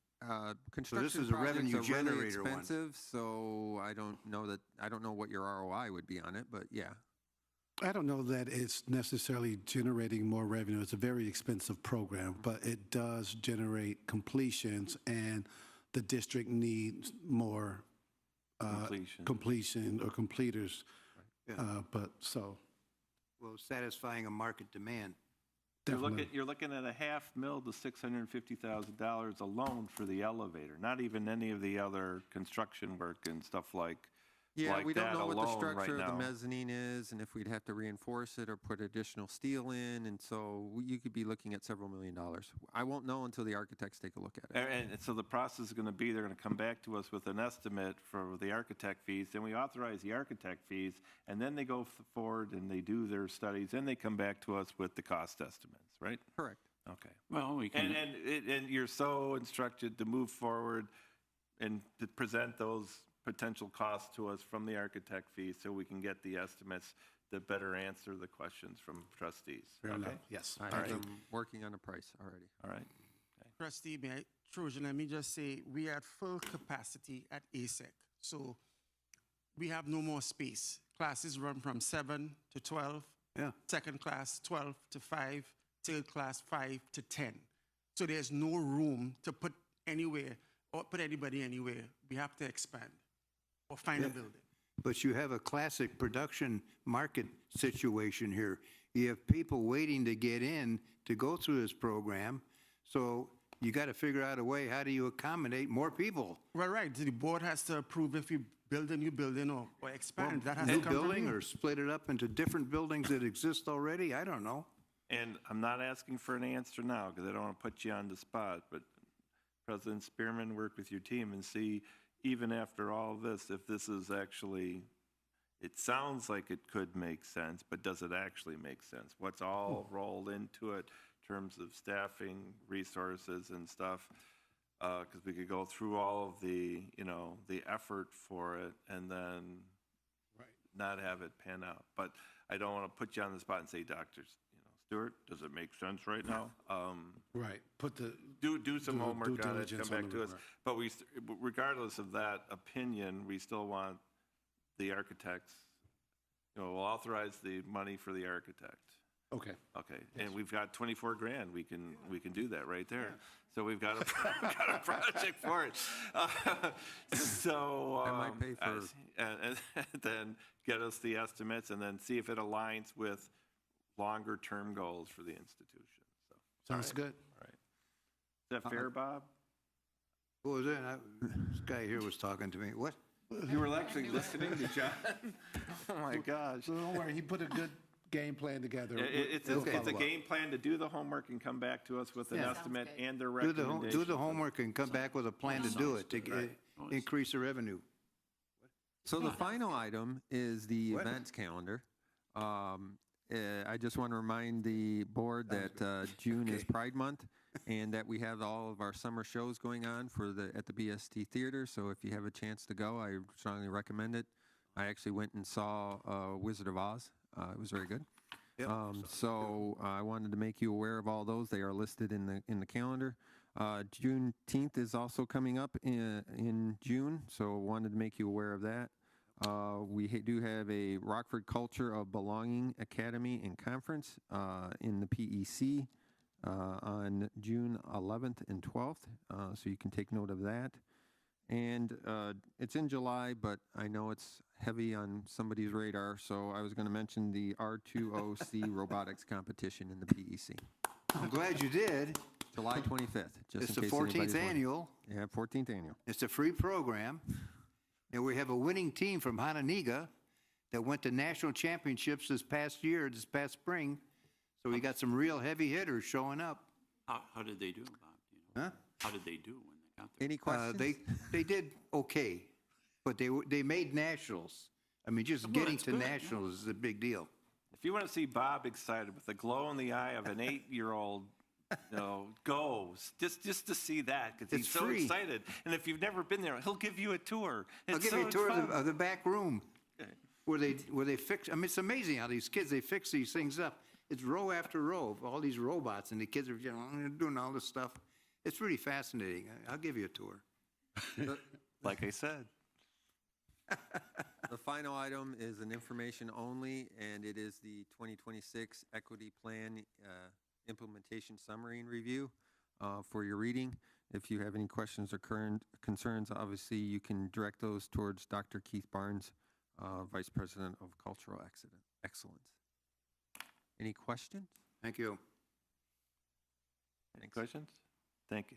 [SPEAKER 7] Construction
[SPEAKER 8] is a revenue
[SPEAKER 7] projects are really
[SPEAKER 8] generator one.
[SPEAKER 7] expensive, so I don't know what your ROI would be on it, but yeah.
[SPEAKER 4] I don't know that it's necessarily generating more revenue. It's a very expensive program, but it does generate completions, and the district needs more completion or completers.
[SPEAKER 8] Well, satisfying a market demand.
[SPEAKER 1] You're looking at $500,000 to $650,000 alone for the elevator, not even any of the other construction work and stuff like
[SPEAKER 7] we don't know what the
[SPEAKER 1] alone
[SPEAKER 7] structure
[SPEAKER 1] right
[SPEAKER 7] of the
[SPEAKER 1] now.
[SPEAKER 7] mezzanine is, and if we'd have to reinforce it or put additional steel in, and so you could be looking at several $1 million. I won't know until the architects take a look at it.
[SPEAKER 1] And so the process is going to be, they're going to come back to us with an estimate for the architect fees, then we authorize the architect fees, and then they go forward and they do their studies, and they come back to us with the cost estimates, right?
[SPEAKER 7] Correct.
[SPEAKER 1] Okay.
[SPEAKER 3] Well, we can.
[SPEAKER 1] And you're so instructed to move forward and to present those potential costs to us from the architect fee so we can get the estimates that better answer the questions from trustees.
[SPEAKER 4] Fair
[SPEAKER 1] Okay?
[SPEAKER 4] enough. Yes.
[SPEAKER 7] I
[SPEAKER 1] right.
[SPEAKER 7] am working on a price already.
[SPEAKER 1] All right.
[SPEAKER 11] Trustee, Trojan, let me just say, we are at full capacity at ASEC. So we have no more space. Classes run from 7 to 12.
[SPEAKER 4] Yeah.
[SPEAKER 11] Second class, 12 to 5. Third class, 5 to 10. So there's no room to put anywhere or put anybody anywhere. We have to expand or find a building.
[SPEAKER 8] But you have a classic production market situation here. You have people waiting to get in to go through this program. So you got to figure out a way, how do you accommodate more people?
[SPEAKER 11] Well, right. The board has to approve if you build a new building or expand. That has
[SPEAKER 8] New
[SPEAKER 11] to come from
[SPEAKER 8] building
[SPEAKER 11] you.
[SPEAKER 8] or split it up into different buildings that exist already? I don't know.
[SPEAKER 1] And I'm not asking for an answer now because I don't want to put you on the spot, but President Spearman, work with your team and see, even after all this, if this is actually, it sounds like it could make sense, but does it actually make sense? What's all rolled into it in terms of staffing, resources and stuff? Because we could go through all of the, the effort for it and then not have it pan out. But I don't want to put you on the spot and say, doctors, Stuart, does it make sense right now?
[SPEAKER 4] Right. Put the
[SPEAKER 1] Do some
[SPEAKER 4] due
[SPEAKER 1] homework on it,
[SPEAKER 4] diligence
[SPEAKER 1] come
[SPEAKER 4] on
[SPEAKER 1] back
[SPEAKER 4] the-
[SPEAKER 1] to us.
[SPEAKER 4] right.
[SPEAKER 1] But regardless of that opinion, we still want the architects, we'll authorize the money for the architect.
[SPEAKER 4] Okay.
[SPEAKER 1] Okay, and we've got 24 grand, we can do that right there. So we've got a project for it. So.
[SPEAKER 7] That might pay for-
[SPEAKER 1] And then get us the estimates and then see if it aligns with longer-term goals for the institution. So,
[SPEAKER 4] Sounds good.
[SPEAKER 1] all right. Is that fair, Bob?
[SPEAKER 8] What was that? This guy here was talking to me. What?
[SPEAKER 1] You were actually listening to John? Oh, my gosh.
[SPEAKER 4] So don't worry, he put a good game plan together.
[SPEAKER 1] It's
[SPEAKER 4] We'll
[SPEAKER 1] a
[SPEAKER 4] follow up.
[SPEAKER 1] game plan to do the homework and come back to us with an
[SPEAKER 8] Yeah.
[SPEAKER 1] estimate
[SPEAKER 2] good.
[SPEAKER 1] and their
[SPEAKER 8] Do
[SPEAKER 1] recommendations.
[SPEAKER 8] the homework and come back with a plan to do it, to increase the revenue.
[SPEAKER 7] So the final item is the
[SPEAKER 8] What?
[SPEAKER 7] events calendar. I just want to remind the board that June is Pride Month and that we have all of our summer shows going on at the BST Theater. So if you have a chance to go, I strongly recommend it. I actually went and saw Wizard of Oz. It was very good.
[SPEAKER 8] Yep.
[SPEAKER 7] So I wanted to make you aware of all those. They are listed in the calendar. Juneteenth is also coming up in June, so wanted to make you aware of that. We do have a Rockford Culture of Belonging Academy and Conference in the PEC on June 11th and 12th, so you can take note of that. And it's in July, but I know it's heavy on somebody's radar, so I was going to mention the R2OC robotics competition in the PEC.
[SPEAKER 8] I'm glad you did.
[SPEAKER 7] July 25th, just
[SPEAKER 8] It's
[SPEAKER 7] in
[SPEAKER 8] the
[SPEAKER 7] case anybody's
[SPEAKER 8] 14th
[SPEAKER 7] wondering.
[SPEAKER 8] annual.
[SPEAKER 7] Yeah, 14th annual.
[SPEAKER 8] It's a free program. And we have a winning team from Hananiga that went to national championships this past spring. So we got some real heavy hitters showing up.
[SPEAKER 3] How did they do, Bob? Do you know?
[SPEAKER 8] Huh?
[SPEAKER 3] How did they do when they got there?
[SPEAKER 7] Any questions?
[SPEAKER 8] They did okay, but they made nationals. I mean, just getting
[SPEAKER 3] that's
[SPEAKER 8] to
[SPEAKER 3] good,
[SPEAKER 8] nationals is a big deal.
[SPEAKER 1] If you want to see Bob excited with the glow in the eye of an 8-year-old, go just to see that because he's
[SPEAKER 8] It's
[SPEAKER 1] so
[SPEAKER 8] free.
[SPEAKER 1] excited. And if you've never been there, he'll give you a tour.
[SPEAKER 8] I'll
[SPEAKER 1] It's
[SPEAKER 8] give
[SPEAKER 1] so
[SPEAKER 8] you a tour
[SPEAKER 1] fun.
[SPEAKER 8] of the back room where they fix. I mean, it's amazing how these kids, they fix these things up. It's row after row of all these robots, and the kids are doing all this stuff. It's really fascinating. I'll give you a tour.
[SPEAKER 1] Like I said.
[SPEAKER 7] The final item is an information only, and it is the 2026 Equity Plan Implementation Summary and Review for your reading. If you have any questions or current concerns, obviously you can direct those towards Dr. Keith Barnes, Vice President of Cultural Excellence. Any questions?
[SPEAKER 8] Thank you.
[SPEAKER 1] Any questions? Thank you.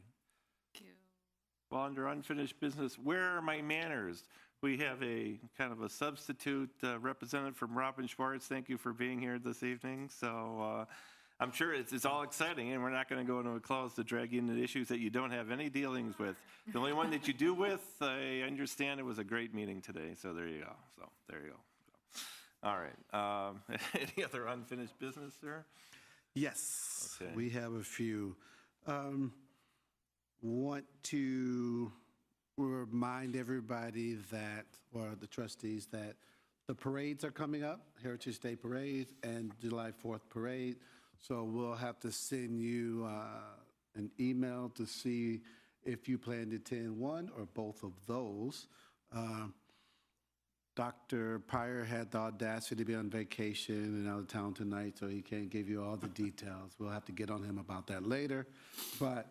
[SPEAKER 1] Well, under unfinished business, where are my manners? We have a kind of a substitute representative from Robin Schwartz. Thank you for being here this evening. So I'm sure it's all exciting, and we're not going to go into a clause to drag you into issues that you don't have any dealings with. The only one that you do with, I understand it was a great meeting today. So there you go. So there you go. All right. Any other unfinished business, sir?
[SPEAKER 4] Yes,
[SPEAKER 1] Okay.
[SPEAKER 4] we have a few. Want to remind everybody that, or the trustees, that the parades are coming up, Heritage Day Parade and July 4th Parade. So we'll have to send you an email to see if you plan to attend one or both of those. Dr. Pryor had the audacity to be on vacation and out of town tonight, so he can't give you all the details. We'll have to get on him about that later. But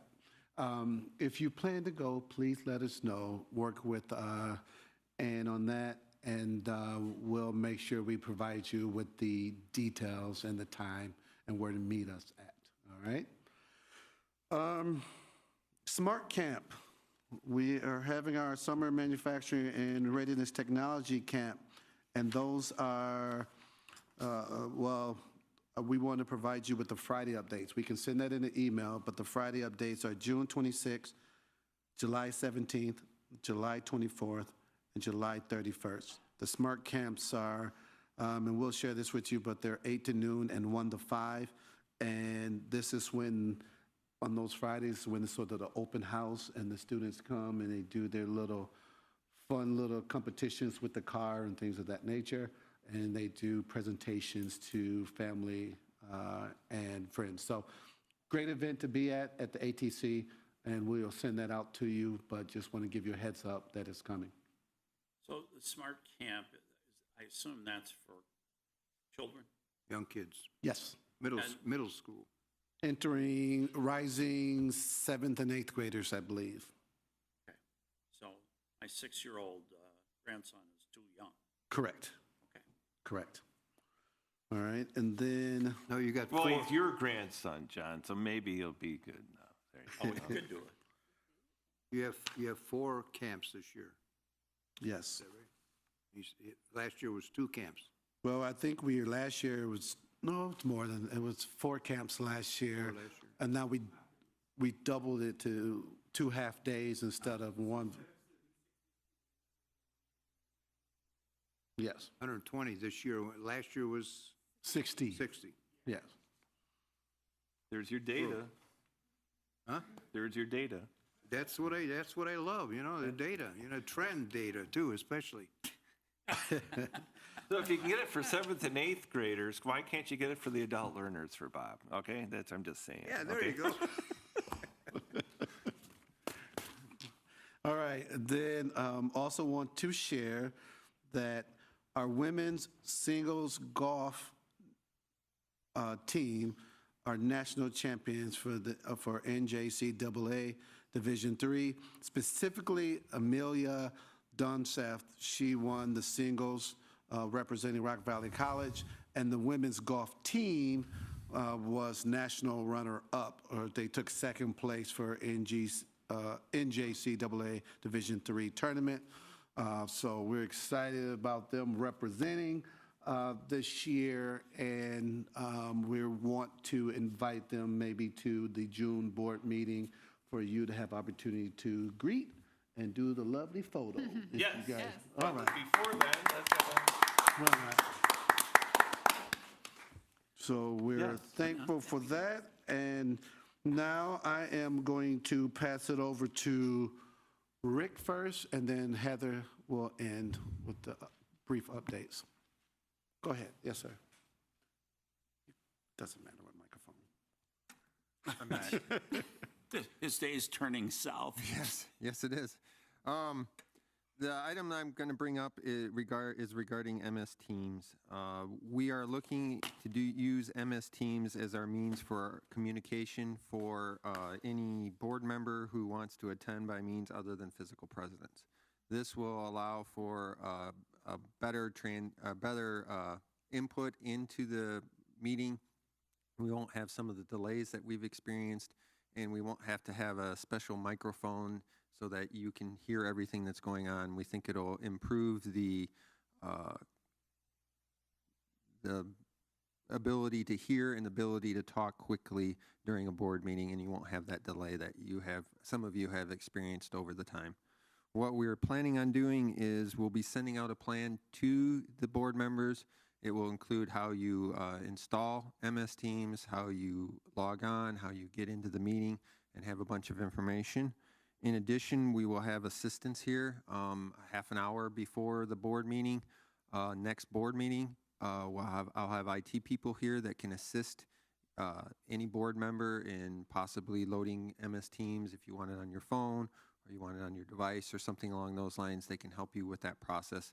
[SPEAKER 4] if you plan to go, please let us know. Work with Ann on that, and we'll make sure we provide you with the details and the time and where to meet us at. All right? Smart Camp. We are having our summer manufacturing and readiness technology camp, and those are, we want to provide you with the Friday updates. We can send that in an email, but the Friday updates are June 26th, July 17th, July 24th, and July 31st. The Smart Camps are, and we'll share this with you, but they're 8 to noon and 1 to 5, and this is when, on those Fridays, when it's sort of the open house and the students come and they do their little fun little competitions with the car and things of that nature, and they do presentations to family and friends. So great event to be at the ATC, and we'll send that out to you, but just want to give you a heads up that it's coming.
[SPEAKER 3] So the Smart Camp, I assume that's for children?
[SPEAKER 8] Young kids,
[SPEAKER 4] Yes.
[SPEAKER 8] middle school.
[SPEAKER 4] Entering, rising 7th and 8th graders, I believe.
[SPEAKER 3] Okay. So my 6-year-old grandson is too young.
[SPEAKER 4] Correct.
[SPEAKER 3] Okay.
[SPEAKER 4] Correct. All right, and then,
[SPEAKER 8] No, you got
[SPEAKER 1] Well,
[SPEAKER 8] 4.
[SPEAKER 1] he's your grandson, John, so maybe he'll be good now. There you
[SPEAKER 3] Oh,
[SPEAKER 1] go.
[SPEAKER 3] we could do it.
[SPEAKER 8] You have 4 camps this year.
[SPEAKER 4] yes.
[SPEAKER 8] Is that right? Last year was 2 camps.
[SPEAKER 4] Well, I think last year was, no, it's more than, it was 4 camps last year.
[SPEAKER 8] 4 last year.
[SPEAKER 4] And now we doubled it to 2 half days instead of 1. Yes,
[SPEAKER 8] 120 this year. Last year was
[SPEAKER 4] 60.
[SPEAKER 8] 60.
[SPEAKER 4] Yes.
[SPEAKER 1] There's your data.
[SPEAKER 8] Huh?
[SPEAKER 1] There's your data.
[SPEAKER 8] That's what I love, the data, trend data too, especially.
[SPEAKER 1] So if you can get it for 7th and 8th graders, why can't you get it for the adult learners for Bob? Okay, I'm just saying.
[SPEAKER 8] Yeah, there
[SPEAKER 1] okay?
[SPEAKER 8] you go.
[SPEAKER 4] All right, then also want to share that our women's singles golf team are national champions for NJCAA Division III. Specifically, Amelia Dunseth, she won the singles representing Rock Valley College, and the women's golf team was national runner-up, or they took second place for NJCAA Division III tournament. So we're excited about them representing this year, and we want to invite them maybe to the June board meeting for you to have opportunity to greet and do the lovely photo. if
[SPEAKER 1] Yes.
[SPEAKER 4] you guys-
[SPEAKER 2] Yes.
[SPEAKER 4] All right.
[SPEAKER 1] Before then,
[SPEAKER 4] All right. So we're
[SPEAKER 1] Yes.
[SPEAKER 4] thankful for that, and now I am going to pass it over to Rick first, and then Heather will end with the brief updates. Go ahead. Yes, sir. Doesn't matter what microphone.
[SPEAKER 3] His day is turning south.
[SPEAKER 7] Yes, it is. The item I'm going to bring up is regarding MS Teams. We are looking to use MS Teams as our means for communication for any board member who wants to attend by means other than physical presence. This will allow for a better input into the meeting. We won't have some of the delays that we've experienced, and we won't have to have a special microphone so that you can hear everything that's going on. We think it'll improve the ability to hear and ability to talk quickly during a board meeting, and you won't have that delay that some of you have experienced over the time. What we're planning on doing is we'll be sending out a plan to the board members, It will include how you install MS Teams, how you log on, how you get into the meeting, and have a bunch of information. In addition, we will have assistants here half an hour before the board meeting. Next board meeting, I'll have IT people here that can assist any board member in possibly loading MS Teams if you want it on your phone or you want it on your device or something along those lines. They can help you with that process.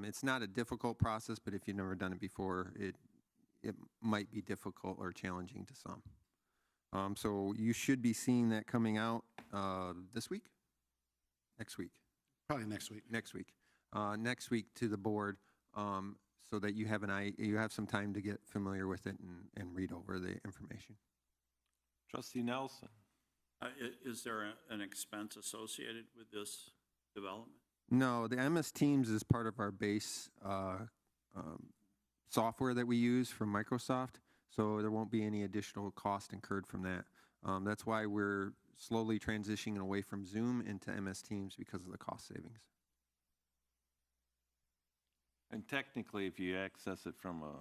[SPEAKER 7] It's not a difficult process, but if you've never done it before, it might be difficult or challenging to some. So you should be seeing that coming out this week? Next week?
[SPEAKER 4] Probably next week.
[SPEAKER 7] Next week. Next week to the board so that you have some time to get familiar with it and read over the information.
[SPEAKER 1] Trustee Nelson.
[SPEAKER 3] Is there an expense associated with this development?
[SPEAKER 7] No, the MS Teams is part of our base software that we use from Microsoft, so there won't be any additional cost incurred from that. That's why we're slowly transitioning away from Zoom into MS Teams because of the cost savings.
[SPEAKER 1] And technically, if you access it from a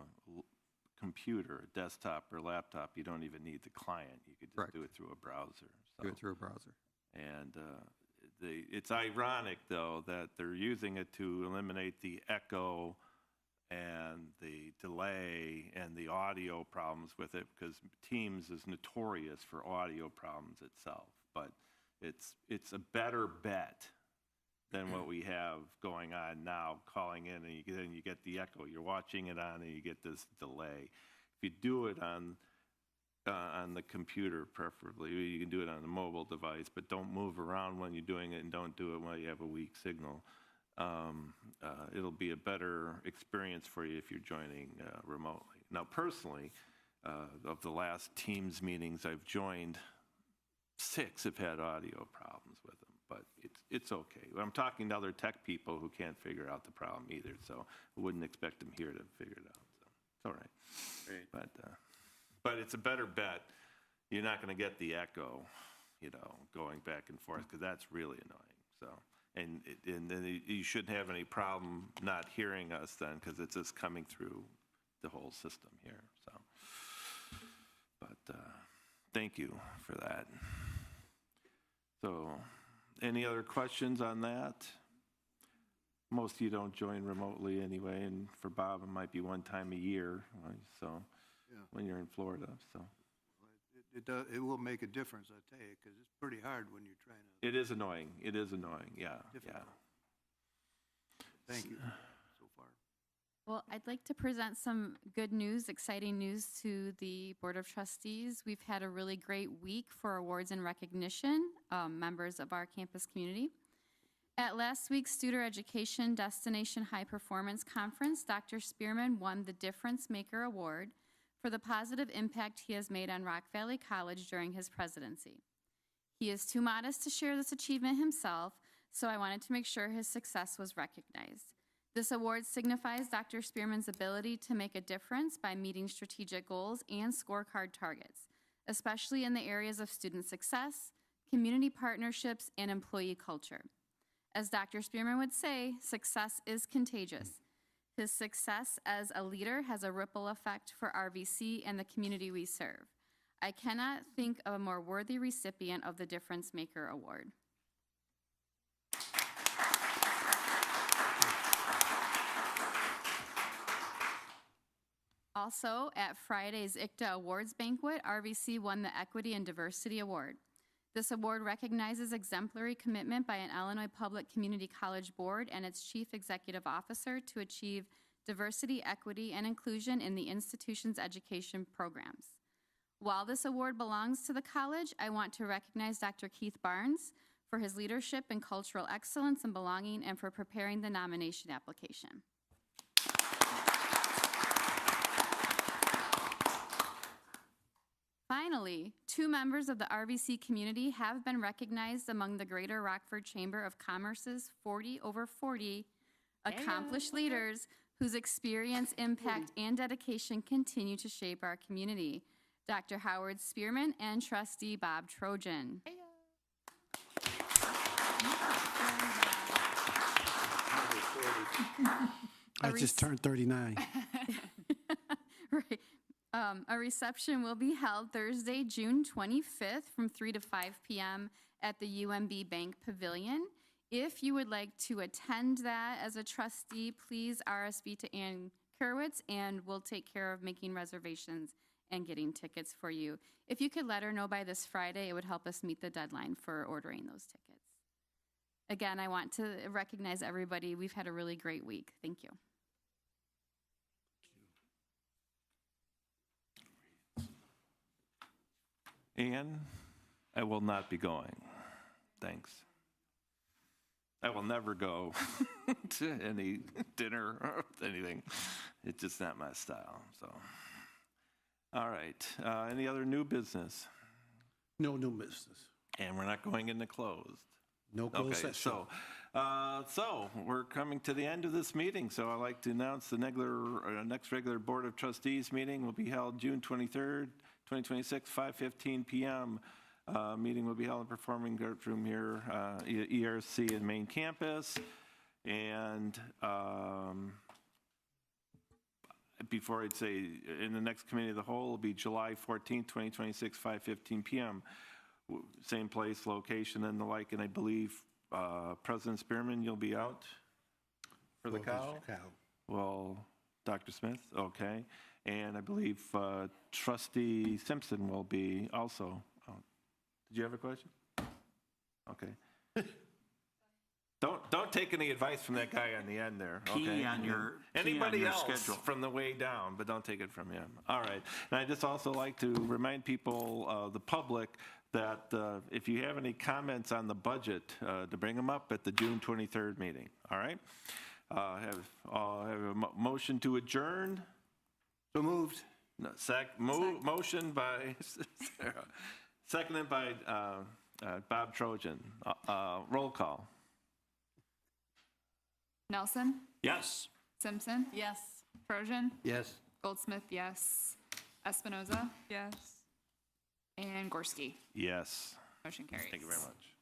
[SPEAKER 1] computer, a desktop or laptop, you don't even need the client. You could just
[SPEAKER 7] Correct.
[SPEAKER 1] do it through a browser.
[SPEAKER 7] Do it through a browser.
[SPEAKER 1] And it's ironic, though, that they're using it to eliminate the echo and the delay and the audio problems with it, because Teams is notorious for audio problems itself. But it's a better bet than what we have going on now, calling in and you get the echo. You're watching it on and you get this delay. If you do it on the computer, preferably, you can do it on a mobile device, but don't move around when you're doing it and don't do it while you have a weak signal. It'll be a better experience for you if you're joining remotely. Now, personally, of the last Teams meetings I've joined, 6 have had audio problems with them. But it's okay. I'm talking to other tech people who can't figure out the problem either, so I wouldn't expect them here to figure it out. So it's all right.
[SPEAKER 3] Great.
[SPEAKER 1] But it's a better bet. You're not going to get the echo, going back and forth, because that's really annoying. So and then you shouldn't have any problem not hearing us then, because it's just coming through the whole system here. So, but thank you for that. So. Any other questions on that? Most of you don't join remotely anyway, and for Bob, it might be one time a year, right? So when you're in Florida, so.
[SPEAKER 8] It will make a difference, I tell you, because it's pretty hard when you're trying to.
[SPEAKER 1] It is annoying. It is annoying, yeah.
[SPEAKER 8] Difficult. Thank you so far.
[SPEAKER 10] Well, I'd like to present some good news, exciting news to the Board of Trustees. We've had a really great week for awards and recognition, members of our campus community. At last week's Student Education Destination High Performance Conference, Dr. Spearman won the Difference Maker Award for the positive impact he has made on Rock Valley College during his presidency. He is too modest to share this achievement himself, so I wanted to make sure his success was recognized. This award signifies Dr. Spearman's ability to make a difference by meeting strategic goals and scorecard targets, especially in the areas of student success, community partnerships, and employee culture. As Dr. Spearman would say, success is contagious. His success as a leader has a ripple effect for RVC and the community we serve. I cannot think of a more worthy recipient of the Difference Maker Award. Also, at Friday's ICTA Awards Banquet, RVC won the Equity and Diversity Award. This award recognizes exemplary commitment by an Illinois Public Community College Board and its Chief Executive Officer to achieve diversity, equity, and inclusion in the institution's education programs. While this award belongs to the college, I want to recognize Dr. Keith Barnes for his leadership in cultural excellence and belonging and for preparing the nomination application. Finally, 2 members of the RVC community have been recognized among the Greater Rockford Chamber of Commerce's 40 over 40 accomplished leaders whose experience, impact, and dedication continue to shape our community. Dr. Howard Spearman and Trustee Bob Trojan.
[SPEAKER 4] I just turned 39.
[SPEAKER 10] A reception will be held Thursday, June 25th from 3 to 5 p.m. at the UMB Bank Pavilion. If you would like to attend that as a trustee, please RSV to Ann Kerwitz, and we'll take care of making reservations and getting tickets for you. If you could let her know by this Friday, it would help us meet the deadline for ordering those tickets. Again, I want to recognize everybody. We've had a really great week. Thank you.
[SPEAKER 1] Ann, I will not be going. Thanks. I will never go to any dinner or anything. It's just not my style. So, all right. Any other new business?
[SPEAKER 4] No new business.
[SPEAKER 1] And we're not going into closed.
[SPEAKER 4] No closed
[SPEAKER 1] Okay,
[SPEAKER 4] session.
[SPEAKER 1] so we're coming to the end of this meeting. So I'd like to announce the next regular Board of Trustees meeting will be held June 23rd, 2026, 5:15 p.m. Meeting will be held in Performing Arts Room here, ERC in main campus. And before I'd say, in the next committee of the whole will be July 14th, 2026, 5:15 p.m. Same place, location, and the like. And I believe President Spearman, you'll be out for the cow? Well, Dr. Smith, okay. And I believe Trustee Simpson will be also. Did you have a question? Okay. Don't take any advice from that guy on the end there. Okay. Anybody else
[SPEAKER 3] schedule.
[SPEAKER 1] from the way down, but don't take it from him. All right. And I just also like to remind people, the public, that if you have any comments on the budget, to bring them up at the June 23rd meeting. All right. Have a motion to adjourn.
[SPEAKER 8] So moved.
[SPEAKER 1] No, motion by Sarah, seconded by Bob Trojan. Roll call.
[SPEAKER 9] Nelson,
[SPEAKER 3] Yes.
[SPEAKER 9] Simpson,
[SPEAKER 2] Yes.
[SPEAKER 9] Trojan,
[SPEAKER 8] Yes.
[SPEAKER 9] Goldsmith, yes. Espinoza,
[SPEAKER 2] Yes.
[SPEAKER 9] and Gorski.
[SPEAKER 1] Yes.
[SPEAKER 9] Motion carries.
[SPEAKER 1] Thank you very much.